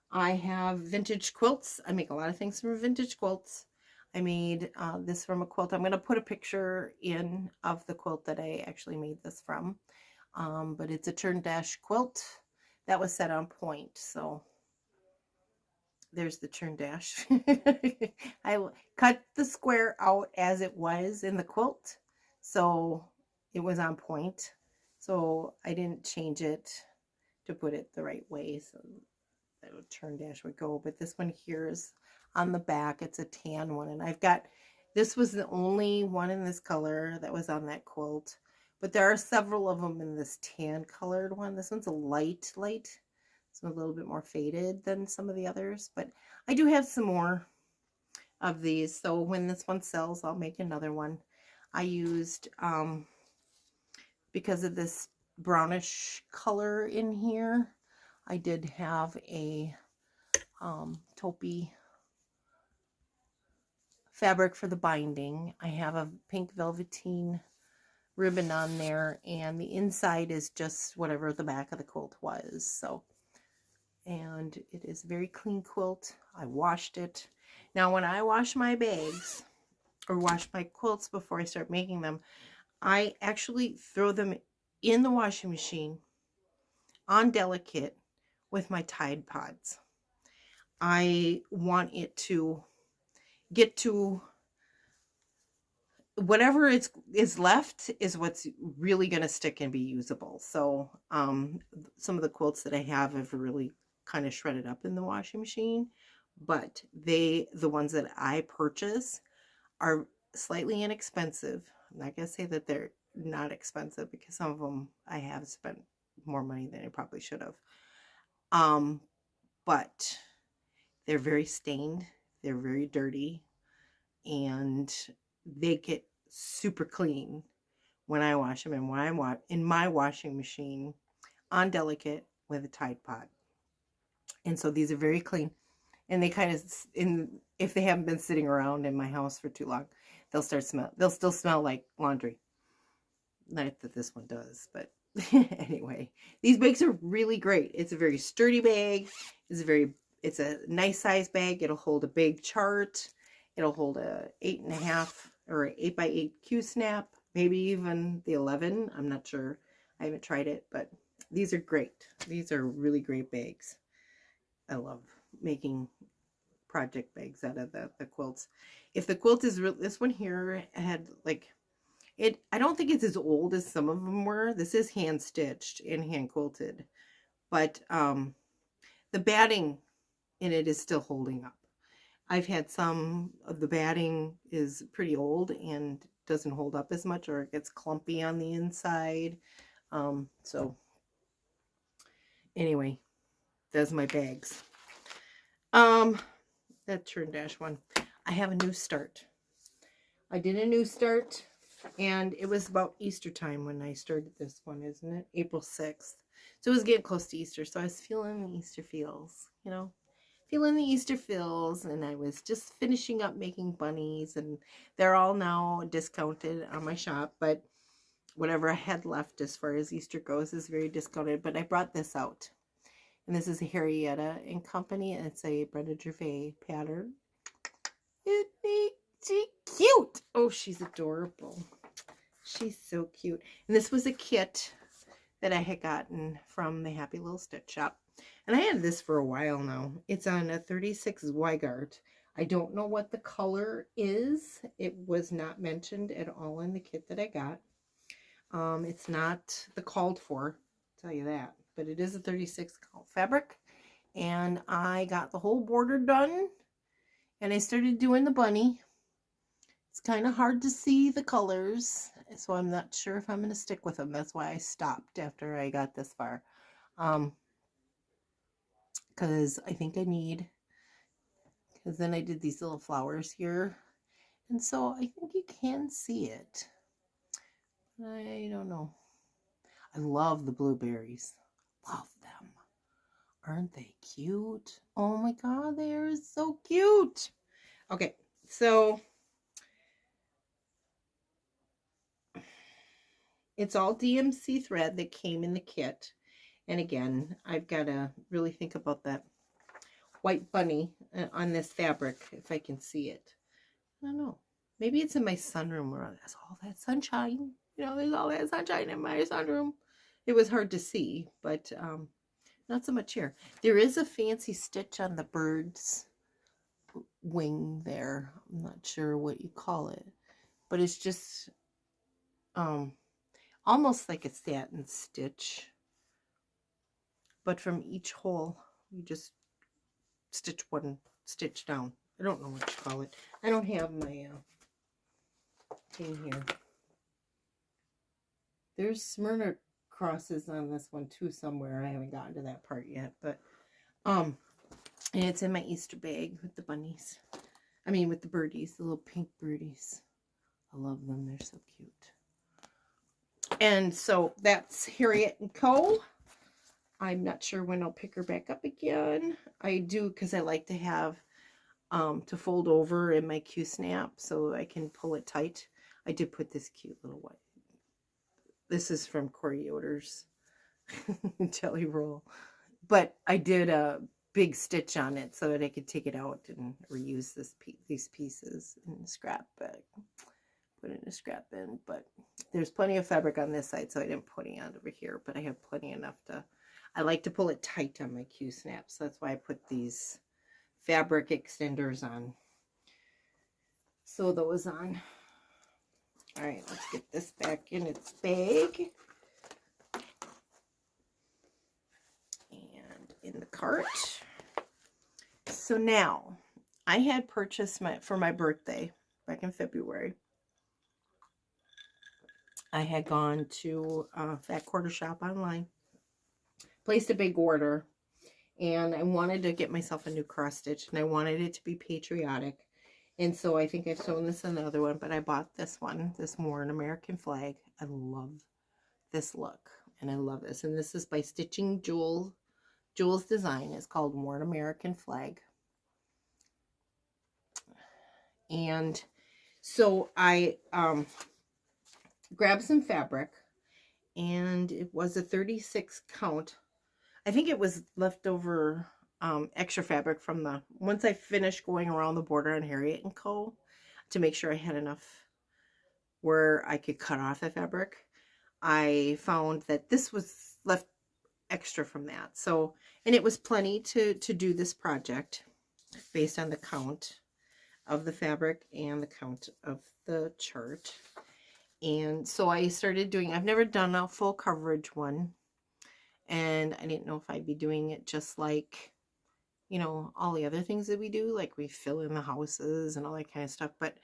I have vintage quilts. I make a lot of things from vintage quilts. I made this from a quilt. I'm going to put a picture in of the quilt that I actually made this from. But it's a turn dash quilt that was set on point. So there's the turn dash. I cut the square out as it was in the quilt. So it was on point. So I didn't change it to put it the right way. So turn dash would go, but this one here is on the back. It's a tan one, and this was the only one in this color that was on that quilt, but there are several of them in this tan colored one. This one's a light. It's a little bit more faded than some of the others, but I do have some more of these, so when this one sells, I'll make another one. I used because of this brownish color in here, I did have a taupey fabric for the binding. I have a pink velveteen ribbon on there, and the inside is just whatever the back of the quilt was. So, and it is a very clean quilt. I washed it. Now when I wash my bags or wash my quilts before I start making them, I actually throw them in the washing machine on delicate with my Tide Pods. I want it to get to whatever is left is what's really going to stick and be usable. So some of the quilts that I have really kind of shredded up in the washing machine, but the ones that I purchase are slightly inexpensive. I'm not going to say that they're not expensive, because some of them I have spent more money than I probably should have. But they're very stained, they're very dirty, and they get super clean when I wash them in my washing machine on delicate with a Tide Pod. And so these are very clean, and they kind of, if they haven't been sitting around in my house for too long, they'll still smell like laundry. Not that this one does, but anyway, these bags are really great. It's a very sturdy bag. It's a nice size bag. It'll hold a big chart. It'll hold a 8.5 or 8x8 Q snap, maybe even the 11. I'm not sure. I haven't tried it, but these are great. These are really great bags. I love making project bags out of the quilts. If the quilt is this one here had like it, I don't think it's as old as some of them were. This is hand stitched and hand quilted, but the batting in it is still holding up. I've had some of the batting is pretty old and doesn't hold up as much, or it gets clumpy on the inside. So anyway, that's my bags. That turn dash one. I have a new start. I did a new start, and it was about Easter time when I started this one, isn't it? April 6th. So it was getting close to Easter, so I was feeling the Easter feels, you know? Feeling the Easter feels, and I was just finishing up making bunnies, and they're all now discounted on my shop, but whatever I had left as far as Easter goes is very discounted. But I brought this out, and this is a Harrietta and Company, and it's a Brenda Gervais pattern. She's cute. Oh, she's adorable. She's so cute. And this was a kit that I had gotten from the Happy Little Stitch Shop. And I had this for a while now. It's on a 36 Zweigart. I don't know what the color is. It was not mentioned at all in the kit that I got. It's not the called for, I'll tell you that. But it is a 36 count fabric. And I got the whole border done. And I started doing the bunny. It's kind of hard to see the colors, so I'm not sure if I'm going to stick with them. That's why I stopped after I got this far. Because I think I need, because then I did these little flowers here, and so I think you can see it. I don't know. I love the blueberries. Love them. Aren't they cute? Oh my god, they are so cute. Okay, so it's all DMC thread that came in the kit. And again, I've got to really think about that white bunny on this fabric, if I can see it. I don't know. Maybe it's in my sunroom where there's all that sunshine. You know, there's all that sunshine in my sunroom. It was hard to see, but not so much here. There is a fancy stitch on the bird's wing there. I'm not sure what you call it, but it's just almost like a satin stitch, but from each hole you just stitch one stitch down. I don't know what you call it. I don't have my thing here. There's Smyrna crosses on this one too somewhere. I haven't gotten to that part yet, but and it's in my Easter bag with the bunnies. I mean, with the birdies, the little pink birdies. I love them. They're so cute. And so that's Harriet & Co. I'm not sure when I'll pick her back up again. I do, because I like to have to fold over in my Q-snap so I can pull it tight. I did put this cute little one. This is from Corey Yoder's jelly roll. But I did a big stitch on it so that I could take it out and reuse these pieces in the scrap bag. Put it in a scrap bin. But there's plenty of fabric on this side, so I didn't put any on over here. But I have plenty enough to... I like to pull it tight on my Q-snap, so that's why I put these fabric extenders on. Sew those on. All right, let's get this back in its bag. And in the cart. So now, I had purchased for my birthday back in February. I had gone to a Fat Quarter Shop online. Placed a big order. And I wanted to get myself a new cross stitch. And I wanted it to be patriotic. And so I think I've sewn this another one. But I bought this one. This More an American Flag. I love this look. And I love this. And this is by Stitching Jewels Design. It's called More an American Flag. And so I grabbed some fabric. And it was a 36 count. I think it was leftover extra fabric from the... Once I finished going around the border on Harriet & Co. to make sure I had enough where I could cut off the fabric, I found that this was left extra from that. So, and it was plenty to do this project based on the count of the fabric and the count of the chart. And so I started doing... I've never done a full coverage one. And I didn't know if I'd be doing it just like, you know, all the other things that we do. Like we fill in the houses and all that kind of stuff. But,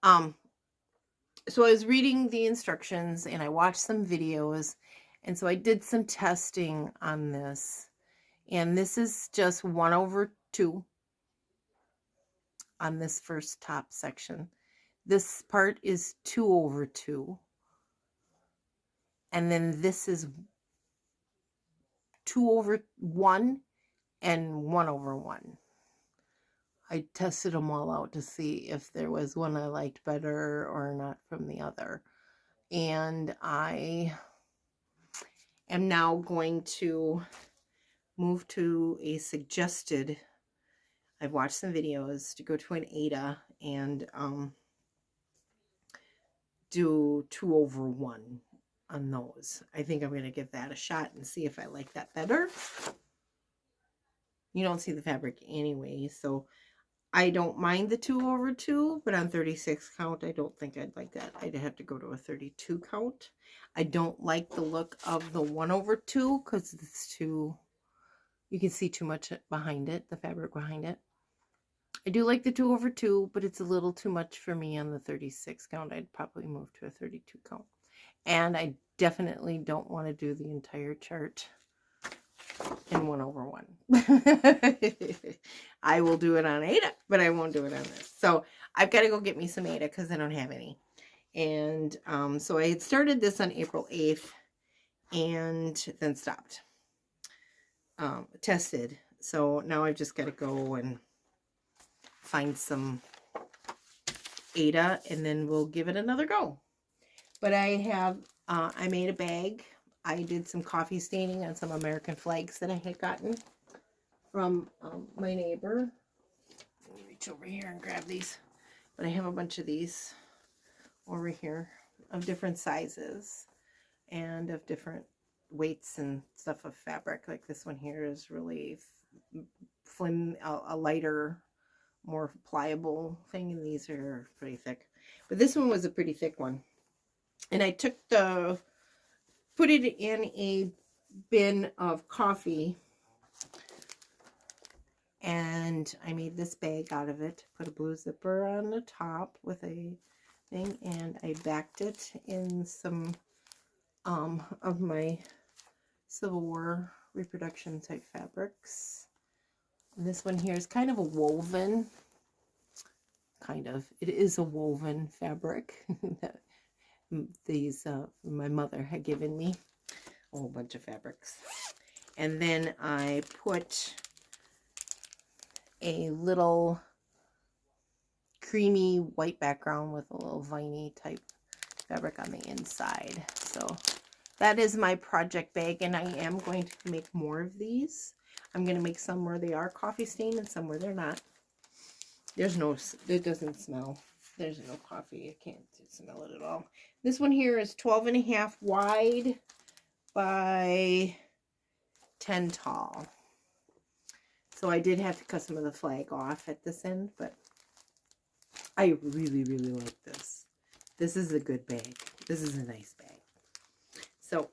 so I was reading the instructions and I watched some videos. And so I did some testing on this. And this is just 1/2 on this first top section. This part is 2/2. And then this is 2/1 and 1/1. I tested them all out to see if there was one I liked better or not from the other. And I am now going to move to a suggested... I've watched some videos to go to an Ada and do 2/1 on those. I think I'm going to give that a shot and see if I like that better. You don't see the fabric anyway, so I don't mind the 2/2, but on 36 count, I don't think I'd like that. I'd have to go to a 32 count. I don't like the look of the 1/2 because it's too... You can see too much behind it, the fabric behind it. I do like the 2/2, but it's a little too much for me on the 36 count. I'd probably move to a 32 count. And I definitely don't want to do the entire chart in 1/1. I will do it on Ada, but I won't do it on this. So I've got to go get me some Ada because I don't have any. And so I had started this on April 8th and then stopped. Tested. So now I've just got to go and find some Ada and then we'll give it another go. But I have, I made a bag. I did some coffee staining on some American flags that I had gotten from my neighbor. Let me reach over here and grab these. But I have a bunch of these over here of different sizes and of different weights and stuff of fabric. Like this one here is really a lighter, more pliable thing, and these are pretty thick. But this one was a pretty thick one. And I put it in a bin of coffee, and I made this bag out of it. Put a blue zipper on the top with a thing, and I backed it in some of my Civil War reproduction type fabrics. And this one here is kind of a woven, it is a woven fabric that these my mother had given me a whole bunch of fabrics. And then I put a little creamy white background with a little viney type fabric on the inside. So that is my project bag, and I am going to make more of these. I'm going to make some where they are coffee stained and some where they're not. There's no, it doesn't smell. There's no coffee. I can't smell it at all. This one here is 12.5 wide by 10 tall. So I did have to cut some of the flag off at this end, but I really, really like this. This is a good bag. This is a nice bag. So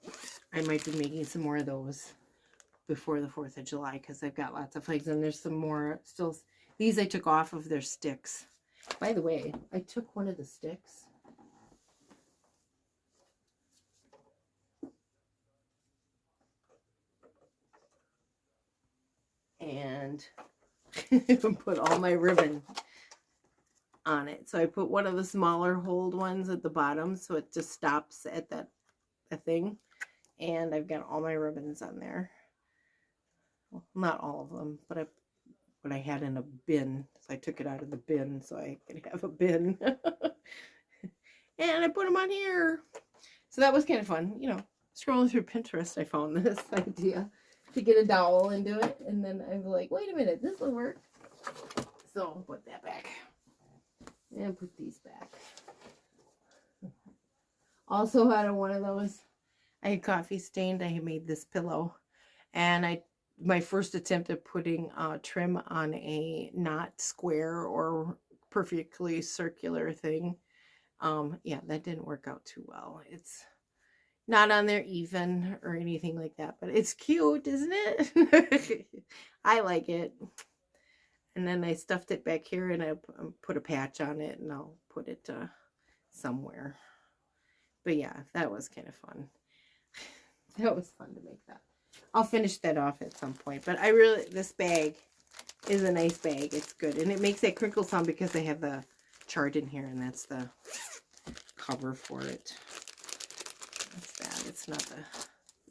I might be making some more of those before the 4th of July because I've got lots of flags, and there's some more still. These I took off of their sticks. By the way, I took one of the sticks. And put all my ribbon on it. So I put one of the smaller hold ones at the bottom so it just stops at that thing. And I've got all my ribbons on there. Well, not all of them, but what I had in a bin. So I took it out of the bin so I could have a bin. And I put them on here. So that was kind of fun. You know, scrolling through Pinterest, I found this idea to get a dowel into it. And then I was like, wait a minute, this will work. So I'll put that back. And put these back. Also had one of those. I had coffee stained. I had made this pillow. And my first attempt at putting trim on a not square or perfectly circular thing. Yeah, that didn't work out too well. It's not on there even or anything like that, but it's cute, isn't it? I like it. And then I stuffed it back here and I put a patch on it, and I'll put it somewhere. But yeah, that was kind of fun. That was fun to make that. I'll finish that off at some point. But this bag is a nice bag. It's good. And it makes that crinkle sound because I have the chart in here, and that's the cover for it. That's that. It's not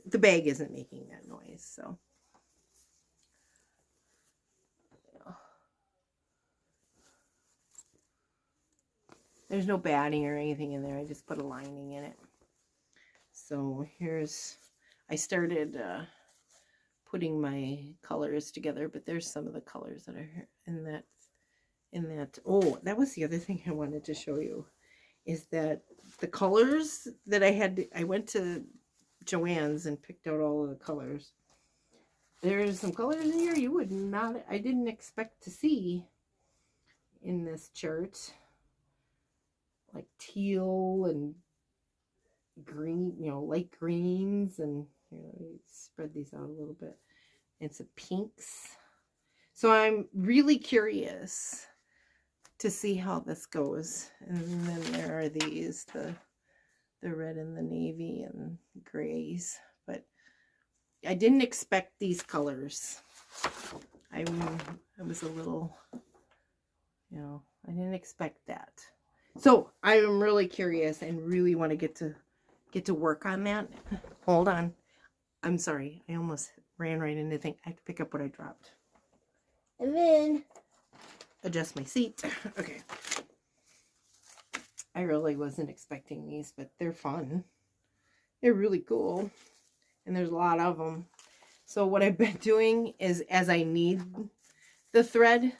the bag isn't making that noise, so. There's no batting or anything in there. I just put a lining in it. So I started putting my colors together, but there's some of the colors that are in that. Oh, that was the other thing I wanted to show you, is that the colors that I went to Joann's and picked out all of the colors. There's some colors in here I didn't expect to see in this chart. Like teal and green, light greens, and here, let me spread these out a little bit. And some pinks. So I'm really curious to see how this goes. And then there are these, the red and the navy and grays. But I didn't expect these colors. I was a little, I didn't expect that. So I am really curious and really want to get to work on that. Hold on. I'm sorry. I almost ran right into the thing. I have to pick up what I dropped. And then adjust my seat. Okay. I really wasn't expecting these, but they're fun. They're really cool. And there's a lot of them. So what I've been doing is, as I need the thread,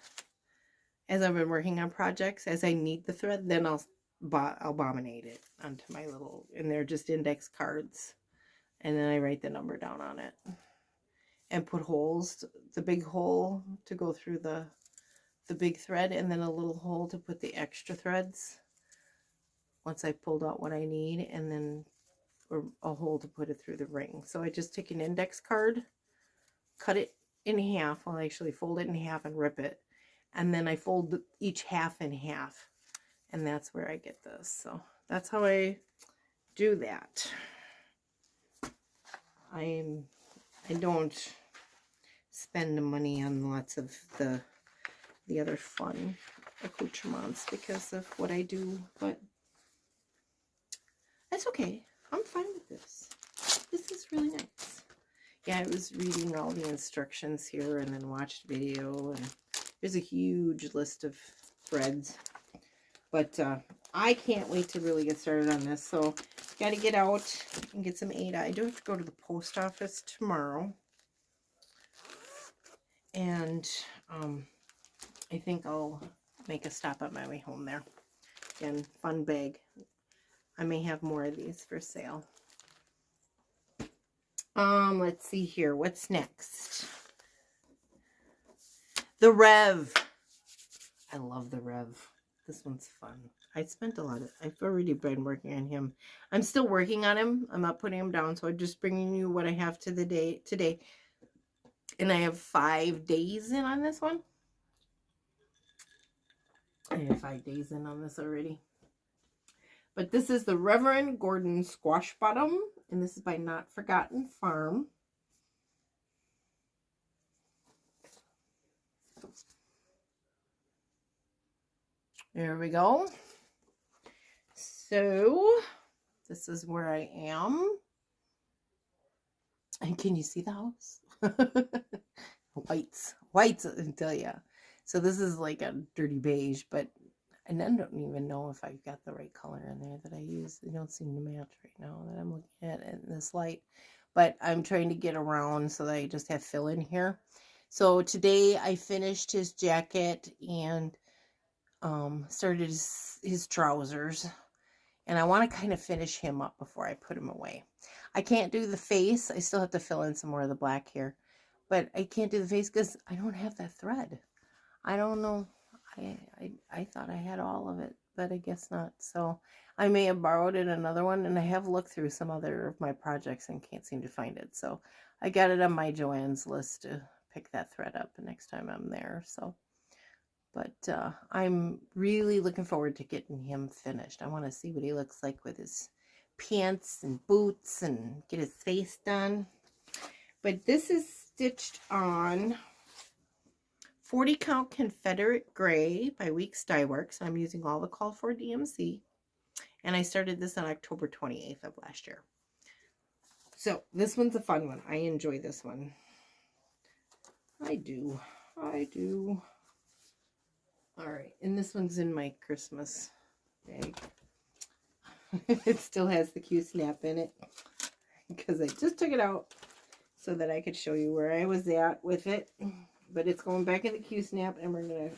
as I've been working on projects, as I need the thread, then I'll bombinate it onto my little, and they're just index cards. And then I write the number down on it. And put holes, the big hole to go through the big thread, and then a little hole to put the extra threads once I pulled out what I need, and then a hole to put it through the ring. So I just take an index card, cut it in half. I'll actually fold it in half and rip it. And then I fold each half in half. And that's where I get this. So that's how I do that. I don't spend the money on lots of the other fun accoutrements because of what I do. But that's okay. I'm fine with this. This is really nice. Yeah, I was reading all the instructions here and then watched video, and there's a huge list of threads. But I can't wait to really get started on this. So got to get out and get some Ada. I do have to go to the post office tomorrow. And I think I'll make a stop on my way home there. Again, fun bag. I may have more of these for sale. Let's see here. What's next? The Rev. I love the Rev. This one's fun. I spent a lot of, I've already been working on him. I'm still working on him. I'm not putting him down, so I'm just bringing you what I have to the day today. And I have 5 days in on this one. I have 5 days in on this already. But this is the Reverend Gordon Squash Bottom, and this is by Not Forgotten Farm. There we go. So this is where I am. And can you see the house? Whites, I tell ya. So this is like a dirty beige, but and I don't even know if I've got the right color in there that I use. They don't seem to match right now that I'm looking at in this light. But I'm trying to get around so that I just have fill in here. So today I finished his jacket and started his trousers. And I want to kind of finish him up before I put him away. I can't do the face. I still have to fill in some more of the black here. But I can't do the face because I don't have that thread. I don't know. I thought I had all of it, but I guess not. So I may have borrowed it another one, and I have looked through some other of my projects and can't seem to find it. So I got it on my Joanne's list to pick that thread up the next time I'm there. So, but I'm really looking forward to getting him finished. I want to see what he looks like with his pants and boots and get his face done. But this is stitched on 40 count Confederate Gray by Weeks Dye Works. I'm using all the called for DMC. And I started this on October 28th of last year. So this one's a fun one. I enjoy this one. I do. All right. And this one's in my Christmas bag. It still has the Q-snap in it. Because I just took it out so that I could show you where I was at with it. But it's going back in the Q-snap, and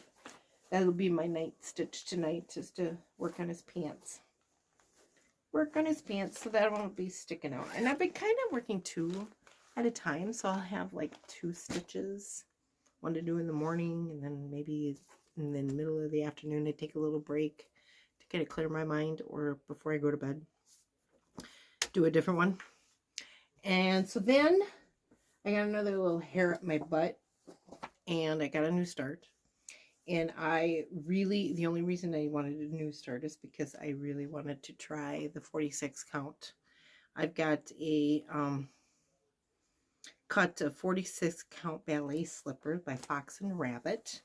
that'll be my night stitch tonight, just to work on his pants. So that won't be sticking out. And I've been kind of working 2 at a time, so I'll have like 2 stitches. One to do in the morning, and then maybe in the middle of the afternoon I take a little break to kind of clear my mind, or before I go to bed, do a different one. And so then I got another little hair up my butt. And I got a new start. And the only reason I wanted a new start is because I really wanted to try the 46 count. I've got a cut a 46 count ballet slipper by Fox and Rabbit.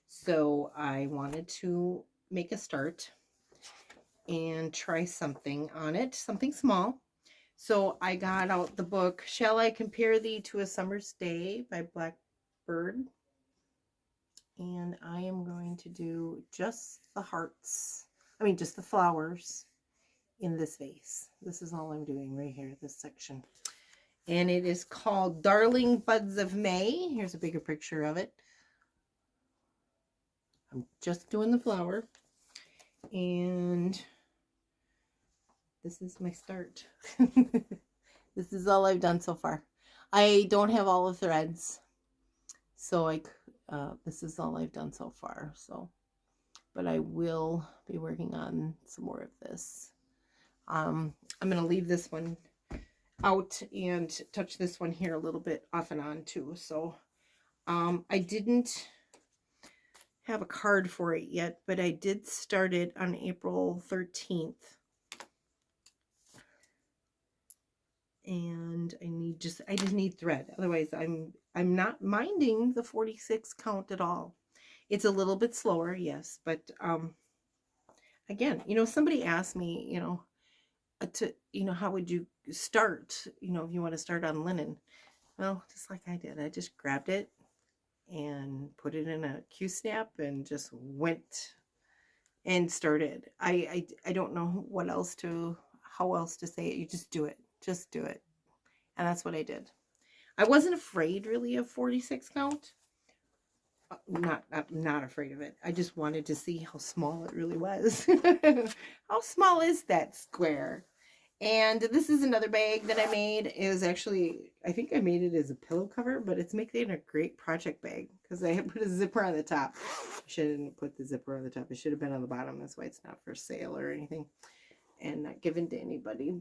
So I wanted to make a start and try something on it, something small. So I got out the book, Shall I Compare Thee to a Summer's Day by Blackbird. And I am going to do just the hearts, just the flowers in this vase. This is all I'm doing right here, this section. And it is called Darling Buds of May. Here's a bigger picture of it. I'm just doing the flower. And this is my start. This is all I've done so far. I don't have all the threads. So this is all I've done so far. So, but I will be working on some more of this. I'm going to leave this one out and touch this one here a little bit off and on too. So, I didn't have a card for it yet, but I did start it on April 13th. And I just need thread. Otherwise, I'm not minding the 46 count at all. It's a little bit slower, yes, but again, somebody asked me, how would you start, if you want to start on linen? Well, just like I did. I just grabbed it and put it in a Q-snap and just went and started. I don't know what else to, how else to say it. You just do it. Just do it. And that's what I did. I wasn't afraid really of 46 count. Not afraid of it. I just wanted to see how small it really was. How small is that square? And this is another bag that I made. It was actually, I think I made it as a pillow cover, but it's making a great project bag because I put a zipper on the top. I shouldn't put the zipper on the top. It should have been on the bottom. That's why it's not for sale or anything and not given to anybody.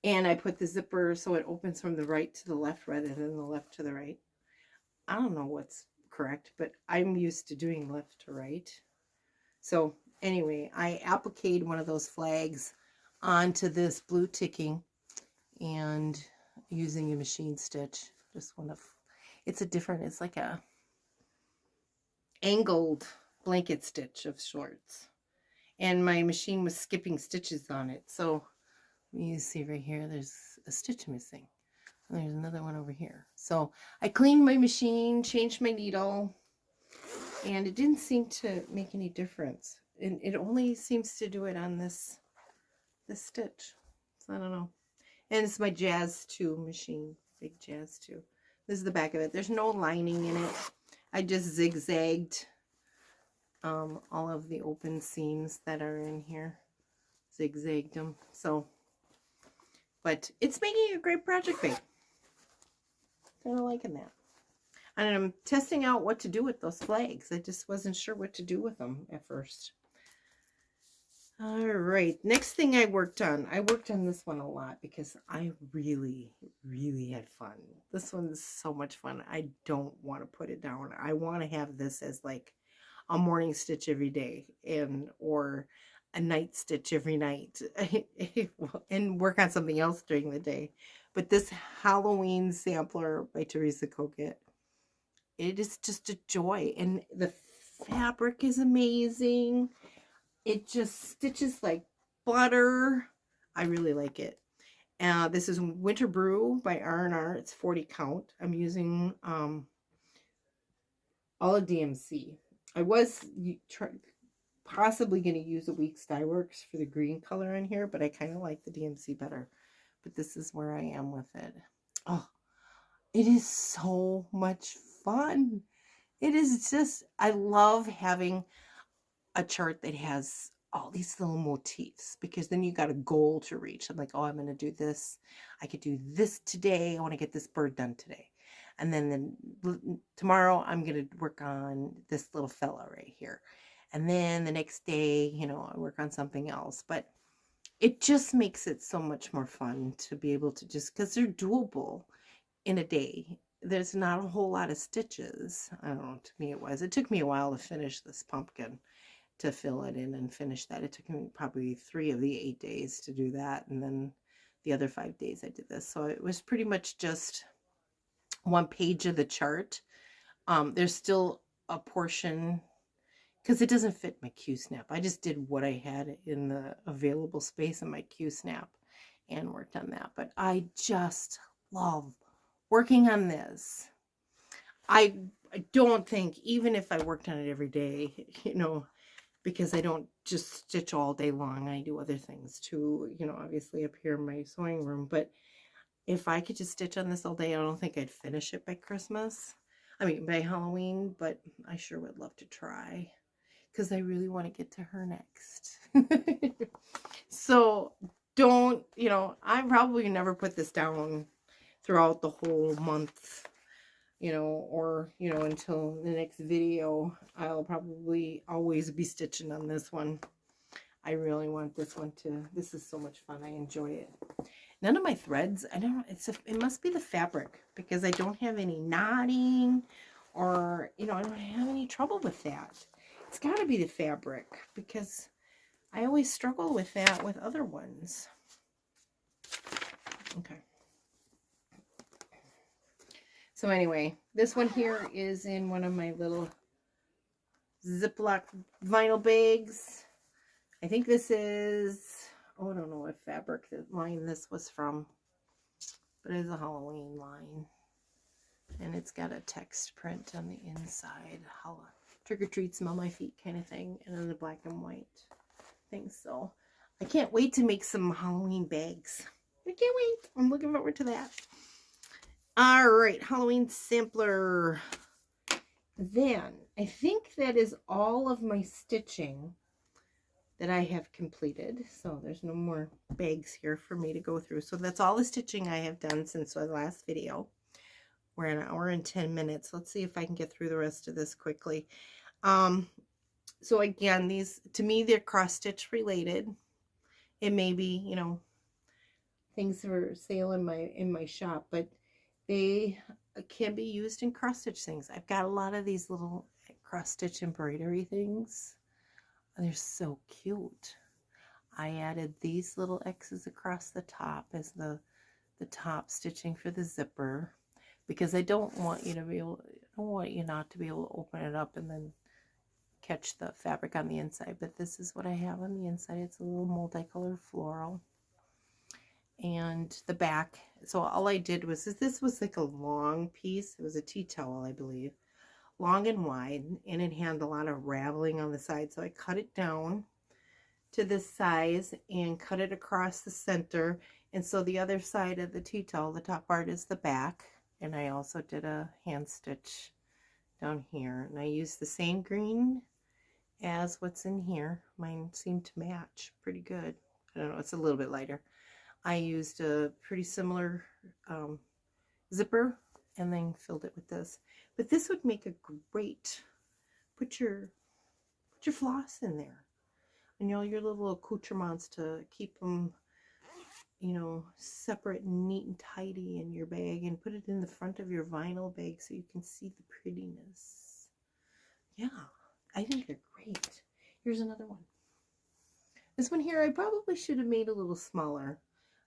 And I put the zipper so it opens from the right to the left rather than the left to the right. I don't know what's correct, but I'm used to doing left to right. So anyway, I appliqued one of those flags onto this blue ticking and using a machine stitch. Just one of, it's a different, it's like a angled blanket stitch of sorts. And my machine was skipping stitches on it. So you see right here, there's a stitch missing. And there's another one over here. So I cleaned my machine, changed my needle, and it didn't seem to make any difference. And it only seems to do it on this stitch. So I don't know. And it's my Jazz 2 machine. Big Jazz 2. This is the back of it. There's no lining in it. I just zigzagged all of the open seams that are in here. Zigzagged them. So, but it's making a great project bag. Kind of liking that. And I'm testing out what to do with those flags. I just wasn't sure what to do with them at first. All right, next thing I worked on this one a lot because I really, really had fun. This one's so much fun. I don't want to put it down. I want to have this as like a morning stitch every day or a night stitch every night and work on something else during the day. But this Halloween sampler by Teresa Coquette, it is just a joy. And the fabric is amazing. It just stitches like butter. I really like it. This is Winter Brew by R&R. It's 40 count. I'm using all of DMC. I was possibly going to use a Weeks Dye Works for the green color in here, but I kind of like the DMC better. But this is where I am with it. Oh, it is so much fun. It is just, I love having a chart that has all these little motifs because then you got a goal to reach. I'm like, oh, I'm going to do this. I could do this today. I want to get this bird done today. And then tomorrow I'm going to work on this little fella right here. And then the next day, you know, I work on something else. But it just makes it so much more fun to be able to just, because they're doable in a day. There's not a whole lot of stitches. I don't know, to me it was. It took me a while to finish this pumpkin, to fill it in and finish that. It took me probably 3 of the 8 days to do that. And then the other 5 days I did this. So it was pretty much just one page of the chart. There's still a portion because it doesn't fit my Q-snap. I just did what I had in the available space in my Q-snap and worked on that. But I just love working on this. I don't think, even if I worked on it every day, you know, because I don't just stitch all day long. I do other things too, you know, obviously up here in my sewing room. But if I could just stitch on this all day, I don't think I'd finish it by Christmas. I mean, by Halloween, but I sure would love to try because I really want to get to her next. So don't, you know, I probably never put this down throughout the whole month, you know, or, you know, until the next video. I'll probably always be stitching on this one. I really want this one to, this is so much fun. I enjoy it. None of my threads, I don't know, it must be the fabric because I don't have any knotting or, you know, I don't have any trouble with that. It's got to be the fabric because I always struggle with that with other ones. Okay. So anyway, this one here is in one of my little Ziploc vinyl bags. I think this is, oh, I don't know what fabric line this was from, but it's a Halloween line. And it's got a text print on the inside. Halle. Trick or treat, smell my feet kind of thing. And then the black and white thing. So I can't wait to make some Halloween bags. I can't wait. I'm looking forward to that. All right, Halloween sampler. Then I think that is all of my stitching that I have completed. So there's no more bags here for me to go through. So that's all the stitching I have done since the last video. We're an hour and 10 minutes. Let's see if I can get through the rest of this quickly. So again, these, to me, they're cross stitch related. It may be, you know, things for sale in my shop, but they can be used in cross stitch things. I've got a lot of these little cross stitch embroidery things. They're so cute. I added these little X's across the top as the top stitching for the zipper, because I don't want you to be able, I don't want you not to be able to open it up and then catch the fabric on the inside. But this is what I have on the inside. It's a little multicolored floral. And the back, so all I did was, this was like a long piece. It was a tea towel, I believe, long and wide, and it had a lot of raveling on the side. So I cut it down to this size and cut it across the center. And so the other side of the tea towel, the top part, is the back. And I also did a hand stitch down here. And I used the same green as what's in here. Mine seemed to match pretty good. I don't know, it's a little bit lighter. I used a pretty similar zipper and then filled it with this. But this would make a great, put your floss in there. And all your little accoutrements to keep them, you know, separate and neat and tidy in your bag, and put it in the front of your vinyl bag so you can see the prettiness. Yeah, I think they're great. Here's another one. This one here, I probably should have made a little smaller.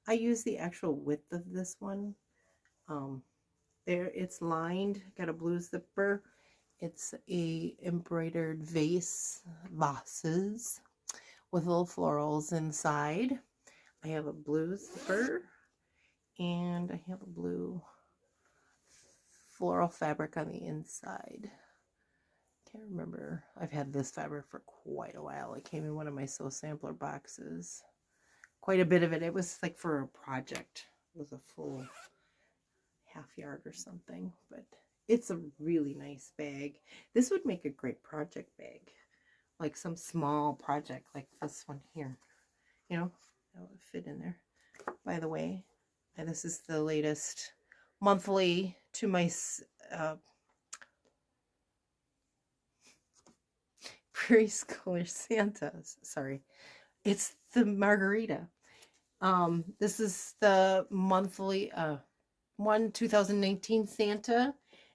I use the actual width of this one. There, it's lined, got a blue zipper. It's a embroidered vases with little florals inside. I have a blue zipper, and I have a blue floral fabric on the inside. Can't remember. I've had this fabric for quite a while. It came in one of my Sew Sampler boxes. Quite a bit of it. It was like for a project. It was a full half yard or something, but it's a really nice bag. This would make a great project bag, like some small project like this one here. You know, that would fit in there. By the way, and this is the latest monthly to my preschooler Santas. Sorry. It's the margarita. This is the monthly 2019 Santa,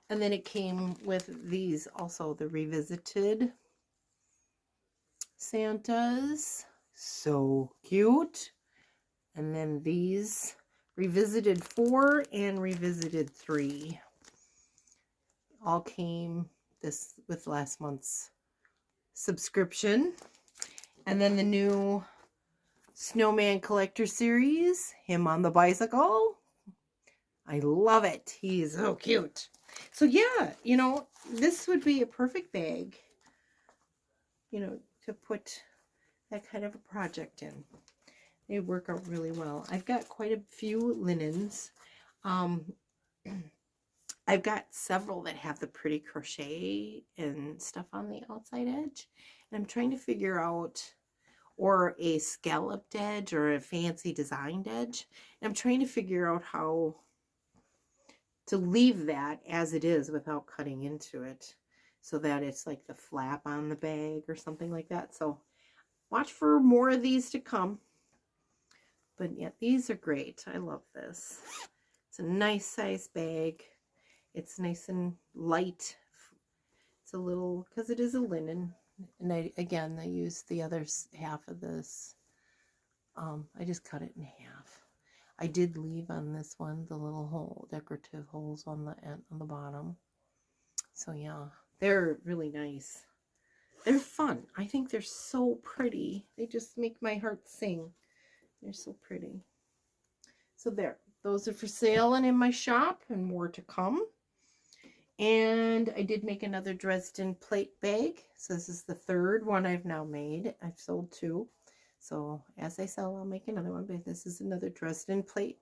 and then it came with these also, the revisited Santas. So cute. And then these revisited 4 and revisited 3 all came this with last month's subscription. And then the new Snowman Collector Series, him on the bicycle. I love it. He's so cute. So yeah, you know, this would be a perfect bag, you know, to put that kind of a project in. They work out really well. I've got quite a few linens. I've got several that have the pretty crochet and stuff on the outside edge. And I'm trying to figure out, or a scalloped edge or a fancy designed edge. And I'm trying to figure out how to leave that as it is without cutting into it, so that it's like the flap on the bag or something like that. So watch for more of these to come. But yeah, these are great. I love this. It's a nice size bag. It's nice and light. It's a little, because it is a linen. And I used the other half of this. I just cut it in half. I did leave on this one the little hole, decorative holes on the end, on the bottom. So yeah, they're really nice. They're fun. I think they're so pretty. They just make my heart sing. They're so pretty. So there, those are for sale and in my shop, and more to come. And I did make another Dresden plate bag. So this is the third one I've now made. I've sold 2. So as I sell, I'll make another one. But this is another Dresden plate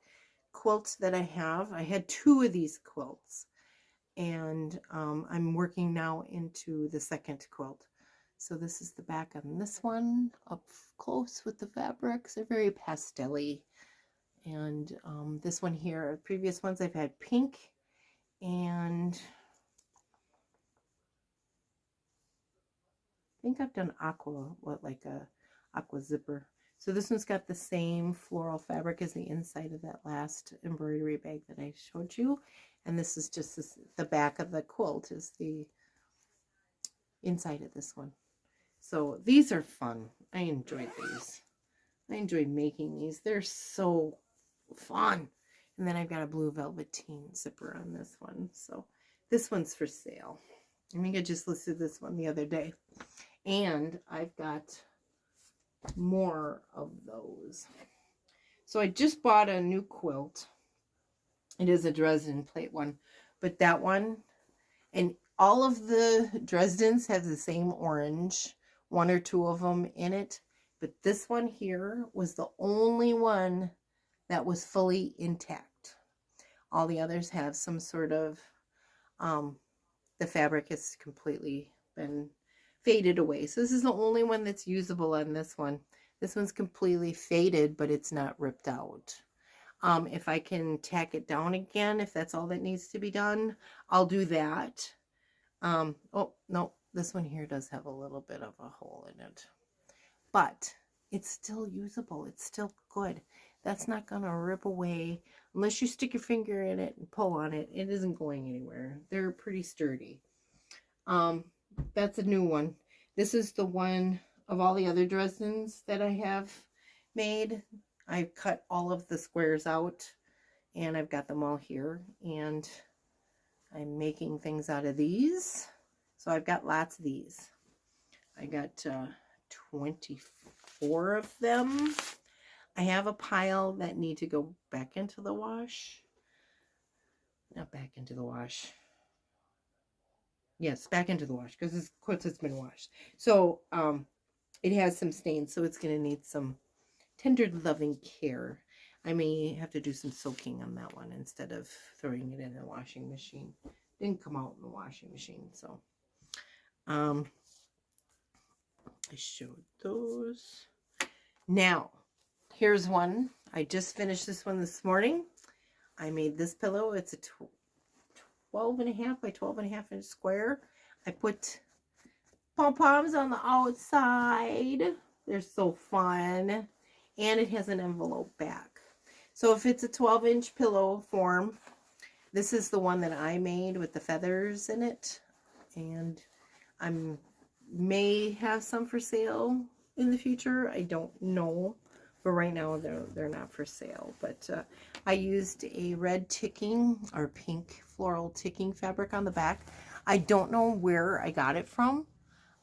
quilt that I have. I had 2 of these quilts. And I'm working now into the second quilt. So this is the back on this one, up close with the fabrics. They're very pastel-y. And this one here, previous ones I've had pink and I think I've done aqua, like a aqua zipper. So this one's got the same floral fabric as the inside of that last embroidery bag that I showed you. And this is just the back of the quilt is the inside of this one. So these are fun. I enjoyed these. I enjoyed making these. They're so fun. And then I've got a blue velveteen zipper on this one. So this one's for sale. I think I just listed this one the other day. And I've got more of those. So I just bought a new quilt. It is a Dresden plate one. But that one, and all of the Dresdens have the same orange. 1 or 2 of them in it. But this one here was the only one that was fully intact. All the others have some sort of, the fabric has completely been faded away. So this is the only one that's usable on this one. This one's completely faded, but it's not ripped out. If I can tack it down again, if that's all that needs to be done, I'll do that. Oh, no, this one here does have a little bit of a hole in it. But it's still usable. It's still good. That's not going to rip away unless you stick your finger in it and pull on it. It isn't going anywhere. They're pretty sturdy. That's a new one. This is the one of all the other Dresdens that I have made. I've cut all of the squares out and I've got them all here. And I'm making things out of these. So I've got lots of these. I got 24 of them. I have a pile that need to go back into the wash. Not back into the wash. Yes, back into the wash because this quilt has been washed. So it has some stains, so it's going to need some tender loving care. I may have to do some soaking on that one instead of throwing it in the washing machine. Didn't come out in the washing machine, so I showed those. Now, here's one. I just finished this one this morning. I made this pillow. It's a 12.5 by 12.5 inch square. I put pom-poms on the outside. They're so fun. And it has an envelope back. So if it's a 12-inch pillow form, this is the one that I made with the feathers in it. And I may have some for sale in the future. I don't know. But right now they're not for sale. But I used a red ticking or pink floral ticking fabric on the back. I don't know where I got it from.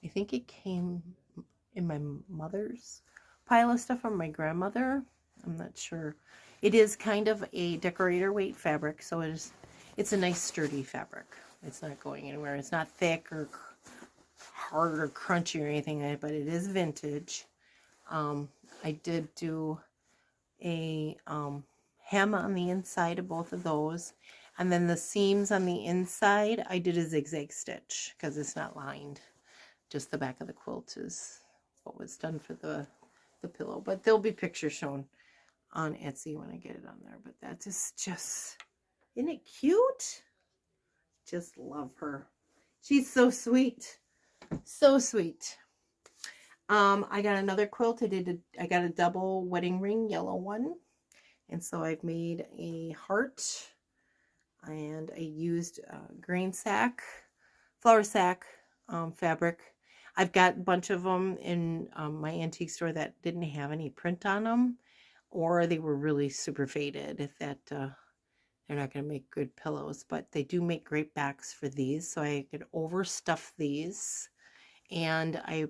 I think it came in my mother's pile of stuff from my grandmother. I'm not sure. It is kind of a decorator weight fabric, so it's a nice sturdy fabric. It's not going anywhere. It's not thick or hard or crunchy or anything like that, but it is vintage. I did do a hem on the inside of both of those. And then the seams on the inside, I did a zigzag stitch because it's not lined. Just the back of the quilt is what was done for the pillow. But there'll be pictures shown on Etsy when I get it on there. But that is just, isn't it cute? Just love her. She's so sweet. So sweet. I got another quilt. I got a double wedding ring yellow one. And so I've made a heart. And I used grain sack, flour sack fabric. I've got a bunch of them in my antique store that didn't have any print on them. Or they were really super faded. That they're not going to make good pillows. But they do make great backs for these. So I could overstuff these. And I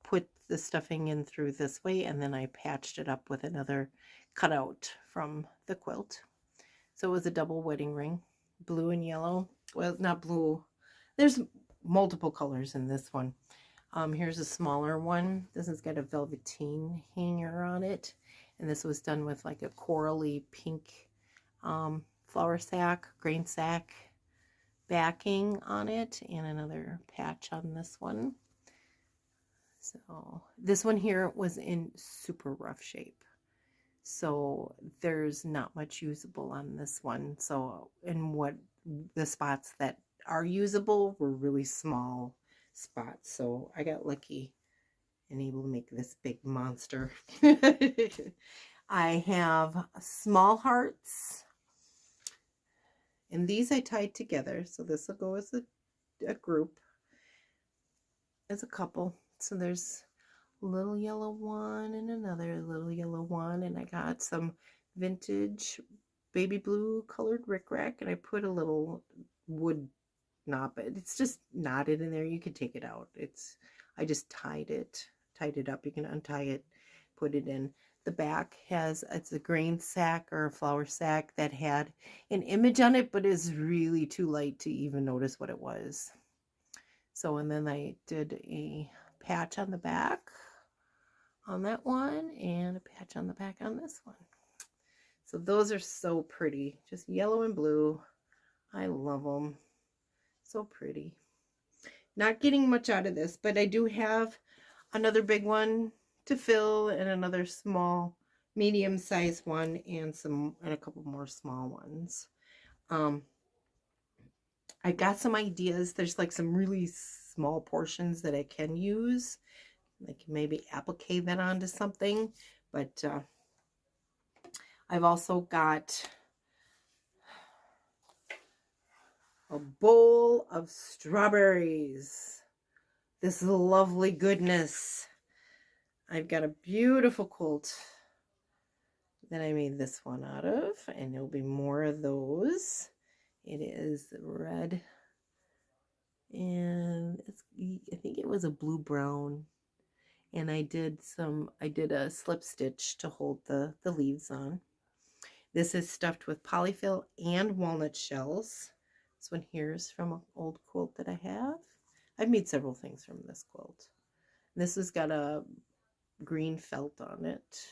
put the stuffing in through this way, and then I patched it up with another cutout from the quilt. So it was a double wedding ring, blue and yellow. Well, not blue. There's multiple colors in this one. Here's a smaller one. This has got a velveteen hanger on it. And this was done with like a corally pink flour sack, grain sack backing on it, and another patch on this one. So this one here was in super rough shape. So there's not much usable on this one. So, and what the spots that are usable were really small spots. So I got lucky and able to make this big monster. I have small hearts, and these I tied together. So this will go as a group, as a couple. So there's a little yellow one and another little yellow one, and I got some vintage baby blue colored rickrack, and I put a little wood knot, but it's just knotted in there. You can take it out. I just tied it up. You can untie it, put it in. The back it's a grain sack or a flour sack that had an image on it, but is really too light to even notice what it was. So, and then I did a patch on the back on that one, and a patch on the back on this one. So those are so pretty, just yellow and blue. I love them. So pretty. Not getting much out of this, but I do have another big one to fill and another small, medium-sized one, and a couple more small ones. I got some ideas. There's like some really small portions that I can use. I can maybe applique that onto something, but I've also got a bowl of strawberries. This lovely goodness. I've got a beautiful quilt that I made this one out of, and there'll be more of those. It is red, and I think it was a blue brown, and I did a slip stitch to hold the leaves on. This is stuffed with polyfill and walnut shells. This one here is from an old quilt that I have. I've made several things from this quilt. This has got a green felt on it,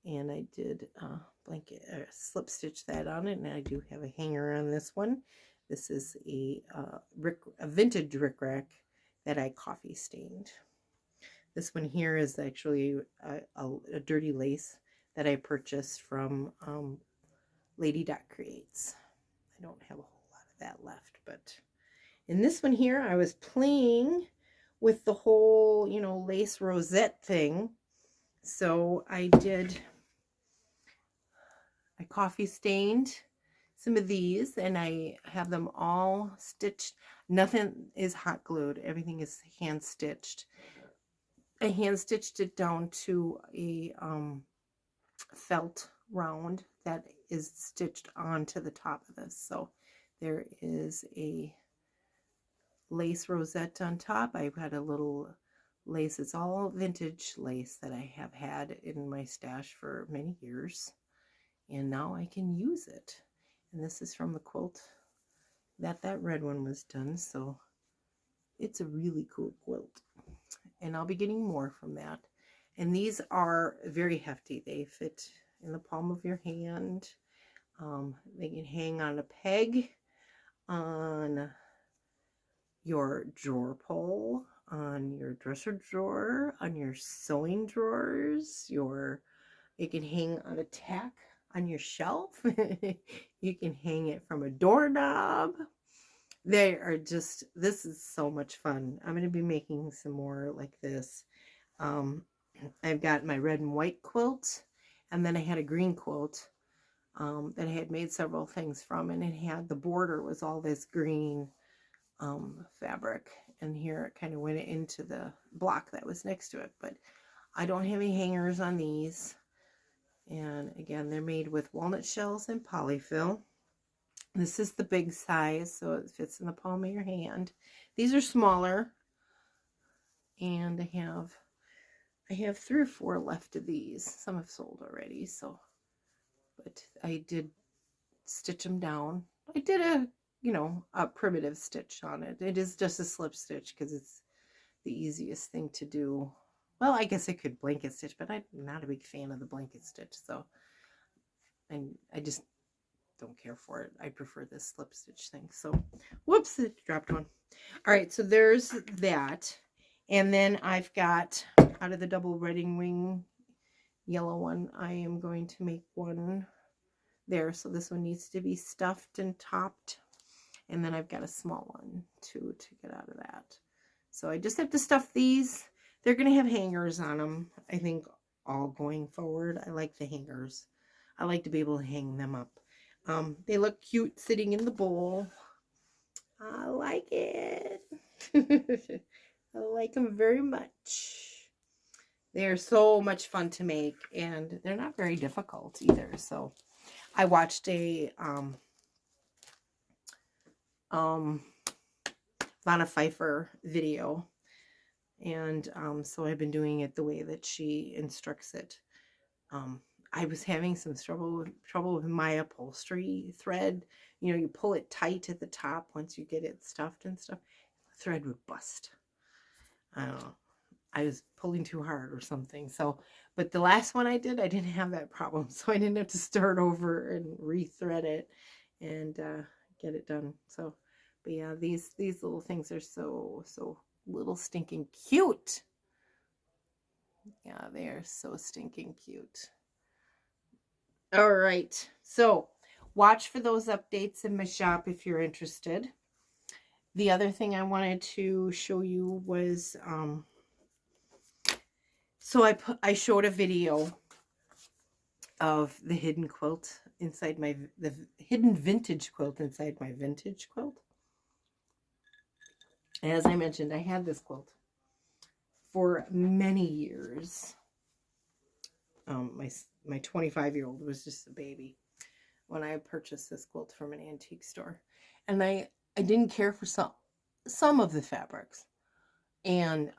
and I did slip stitch that on it, and I do have a hanger on this one. This is a vintage rickrack that I coffee stained. This one here is actually a dirty lace that I purchased from Lady Dot Creates. I don't have a whole lot of that left, but in this one here, I was playing with the whole, lace rosette thing. So I coffee stained some of these, and I have them all stitched. Nothing is hot glued. Everything is hand stitched. I hand stitched it down to a felt round that is stitched onto the top of this. So there is a lace rosette on top. I've got a little lace. It's all vintage lace that I have had in my stash for many years, and now I can use it. And this is from the quilt that red one was done, so it's a really cool quilt, and I'll be getting more from that. And these are very hefty. They fit in the palm of your hand. They can hang on a peg, on your drawer pull, on your dresser drawer, on your sewing drawers. It can hang on a tack on your shelf. You can hang it from a doorknob. This is so much fun. I'm going to be making some more like this. I've got my red and white quilt, and then I had a green quilt that I had made several things from, and the border was all this green fabric, and here it kind of went into the block that was next to it. But I don't have any hangers on these, and again, they're made with walnut shells and polyfill. This is the big size, so it fits in the palm of your hand. These are smaller, and I have 3 or 4 left of these. Some have sold already, but I did stitch them down. I did a, you know, a primitive stitch on it. It is just a slip stitch because it's the easiest thing to do. Well, I guess I could blanket stitch, but I'm not a big fan of the blanket stitch, so I just don't care for it. I prefer this slip stitch thing. So, whoops, it dropped one. All right, so there's that. And then I've got, out of the double wedding ring yellow one, I am going to make one there. So this one needs to be stuffed and topped. And then I've got a small one too to get out of that. So I just have to stuff these. They're going to have hangers on them, I think, all going forward. I like the hangers. I like to be able to hang them up. They look cute sitting in the bowl. I like it. I like them very much. They are so much fun to make, and they're not very difficult either. So I watched a Lana Pfeiffer video, and so I've been doing it the way that she instructs it. I was having some trouble with my upholstery thread. You know, you pull it tight at the top once you get it stuffed and stuff. The thread would bust. I don't know. I was pulling too hard or something. So, but the last one I didn't have that problem. So I didn't have to start over and rethread it and get it done. So, but yeah, these little things are so little stinking cute. Yeah, they are so stinking cute. All right, so watch for those updates in my shop if you're interested. The other thing I wanted to show you was, so I showed a video of the hidden quilt inside the hidden vintage quilt inside my vintage quilt. As I mentioned, I had this quilt for many years. My 25-year-old was just a baby when I purchased this quilt from an antique store, and I didn't care for some of the fabrics, and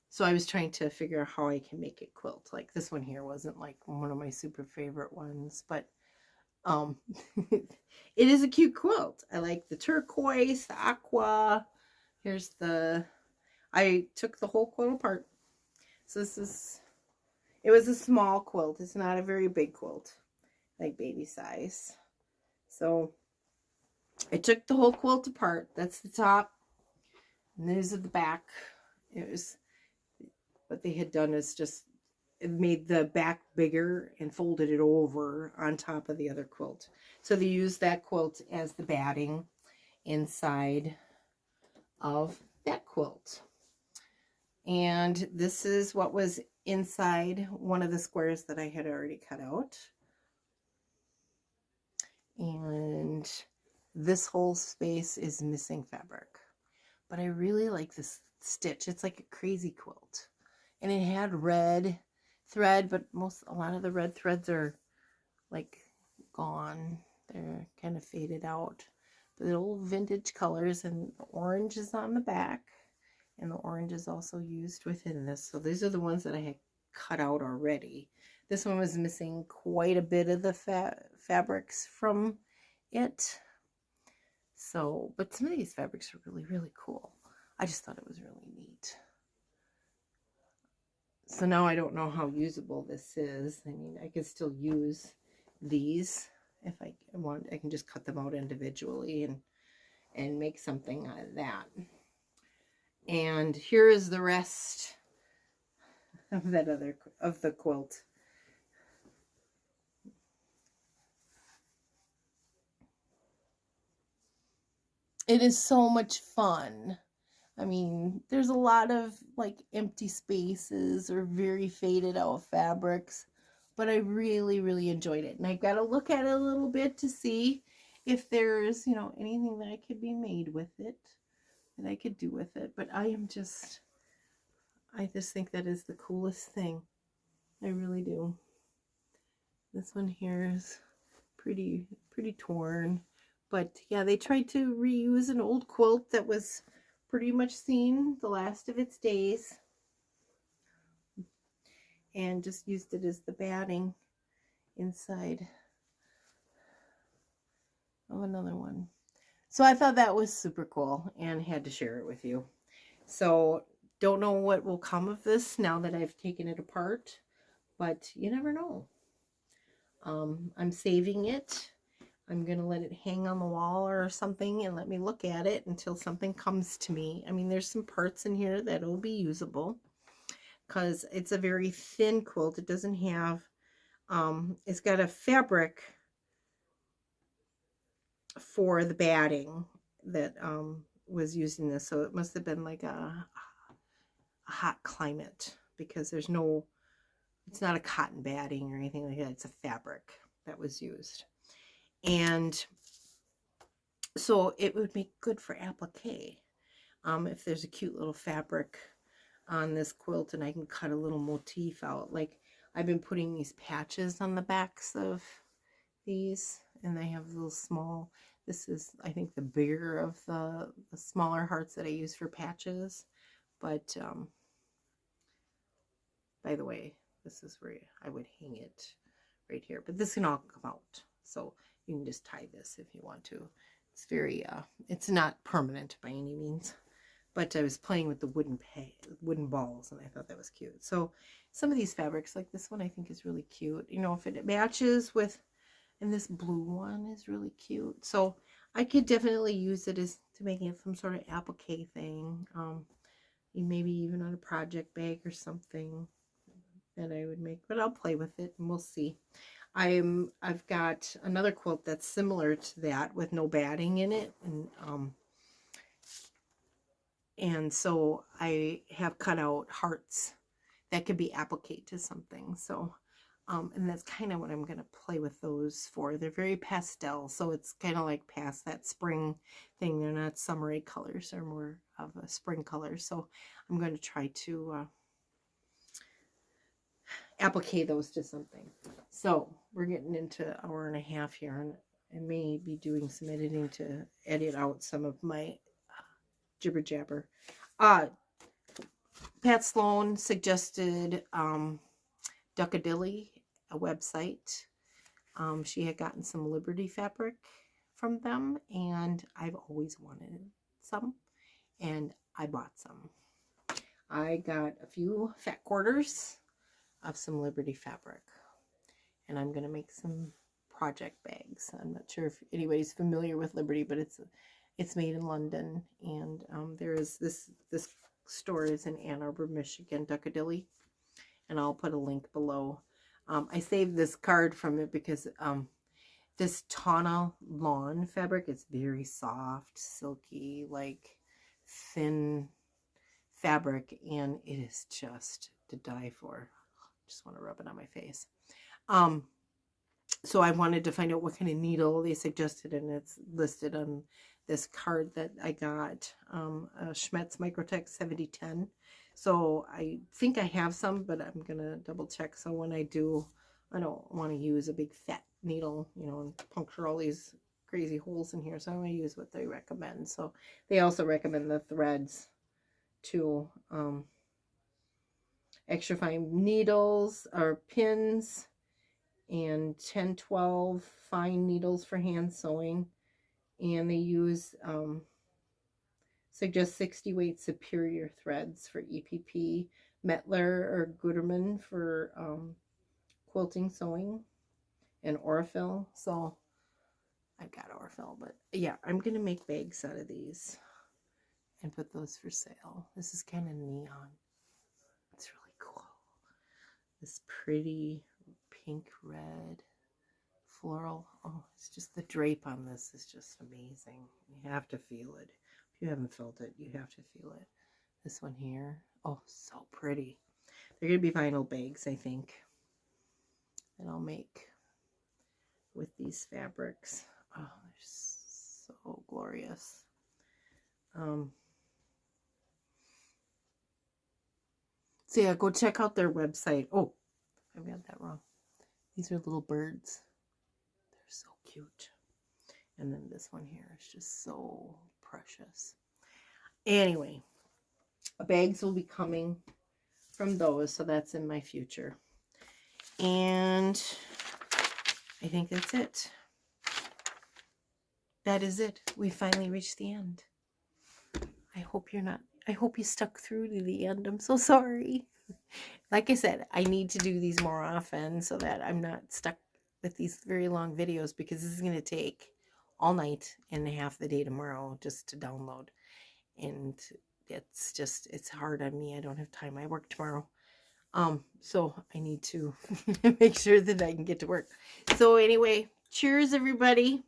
so I was trying to figure out how I can make it quilt. Like this one here wasn't like one of my super favorite ones, but it is a cute quilt. I like the turquoise, the aqua. Here's I took the whole quilt apart. So it was a small quilt. It's not a very big quilt, like baby size. So I took the whole quilt apart. That's the top. And these are the back. It was, what they had done is just it made the back bigger and folded it over on top of the other quilt. So they used that quilt as the batting inside of that quilt. And this is what was inside one of the squares that I had already cut out. And this whole space is missing fabric. But I really like this stitch. It's like a crazy quilt. And it had red thread, but a lot of the red threads are like gone. They're kind of faded out. But the old vintage colors, and the orange is on the back. And the orange is also used within this. So these are the ones that I had cut out already. This one was missing quite a bit of the fabrics from it. So, but some of these fabrics are really, really cool. I just thought it was really neat. So now I don't know how usable this is. I mean, I could still use these if I want. I can just cut them out individually and make something out of that. And here is the rest of the quilt. It is so much fun. I mean, there's a lot of like empty spaces or very faded out fabrics, but I really, really enjoyed it. And I've got to look at it a little bit to see if there's, you know, anything that could be made with it, that I could do with it. But I just think that is the coolest thing. I really do. This one here is pretty torn. But yeah, they tried to reuse an old quilt that was pretty much seen the last of its days, and just used it as the batting inside of another one. So I thought that was super cool and had to share it with you. So don't know what will come of this now that I've taken it apart, but you never know. I'm saving it. I'm going to let it hang on the wall or something and let me look at it until something comes to me. I mean, there's some parts in here that will be usable because it's a very thin quilt. It doesn't have, it's got a fabric for the batting that was used in this. So it must have been like a hot climate because there's no, it's not a cotton batting or anything like that. It's a fabric that was used. And so it would make good for applique. If there's a cute little fabric on this quilt and I can cut a little motif out. Like I've been putting these patches on the backs of these, and they have little small, this is I think the bigger of the smaller hearts that I use for patches. But by the way, this is where I would hang it right here, but this can all come out, so you can just tie this if you want to. It's very it's not permanent by any means, but I was playing with the wooden balls and I thought that was cute. So some of these fabrics, like this one, I think is really cute, you know, if it matches with, and this blue one is really cute, so I could definitely use it as to make it some sort of applique thing, maybe even on a project bag or something that I would make, but I'll play with it and we'll see. I've got another quilt that's similar to that with no batting in it, and so I have cut out hearts that could be applique to something. So and that's kind of what I'm going to play with those for. They're very pastel, so it's kind of like past that spring thing. They're not summery colors, they're more of a spring color. So I'm going to try to applique those to something. So we're getting into an hour and a half here, and I may be doing some editing to edit out some of my jibber jabber. Pat Sloan suggested Duckadilly, a website. She had gotten some Liberty fabric from them, and I've always wanted some, and I bought some. I got a few fat quarters of some Liberty fabric, and I'm going to make some project bags. I'm not sure if anybody's familiar with Liberty, but it's made in London, and there is this store is in Ann Arbor, Michigan, Duckadilly, and I'll put a link below. I saved this card from it because this Tana lawn fabric is very soft, silky, like thin fabric, and it is just to die for. Just want to rub it on my face. So I wanted to find out what kind of needle they suggested, and it's listed on this card that I got, Schmetz Microtech 7010. So I think I have some, but I'm going to double check. So when I do, I don't want to use a big fat needle, you know, and puncture all these crazy holes in here. So I'm going to use what they recommend. So they also recommend the threads too. Extra fine needles or pins, and 10-12 fine needles for hand sewing, and they use suggest 60 weight superior threads for EPP, Mettler or Gutermann for quilting sewing, and Orifil. So I've got Orifil, but yeah, I'm gonna make bags out of these and put those for sale. This is kind of neon. It's really cool. This pretty pink red floral. Oh, it's just the drape on this is just amazing. You have to feel it. If you haven't felt it, you have to feel it. This one here, oh, so pretty. They're gonna be vinyl bags, I think, that I'll make with these fabrics. Oh, they're so glorious. So yeah, go check out their website. Oh, I got that wrong. These are little birds. They're so cute. And then this one here is just so precious. Anyway, bags will be coming from those, so that's in my future. And I think that's it. that is it. We finally reached the end. I hope you stuck through to the end. I'm so sorry. Like I said, I need to do these more often so that I'm not stuck with these very long videos, because this is going to take all night and half the day tomorrow just to download. And it's hard on me. I don't have time. I work tomorrow. So I need to make sure that I can get to work. So anyway, cheers everybody.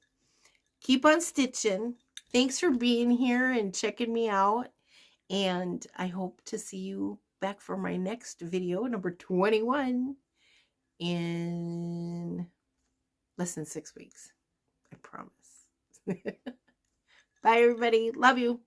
Keep on stitching. Thanks for being here and checking me out. And I hope to see you back for my next video, number 21, in less than 6 weeks. I promise. Bye everybody. Love you.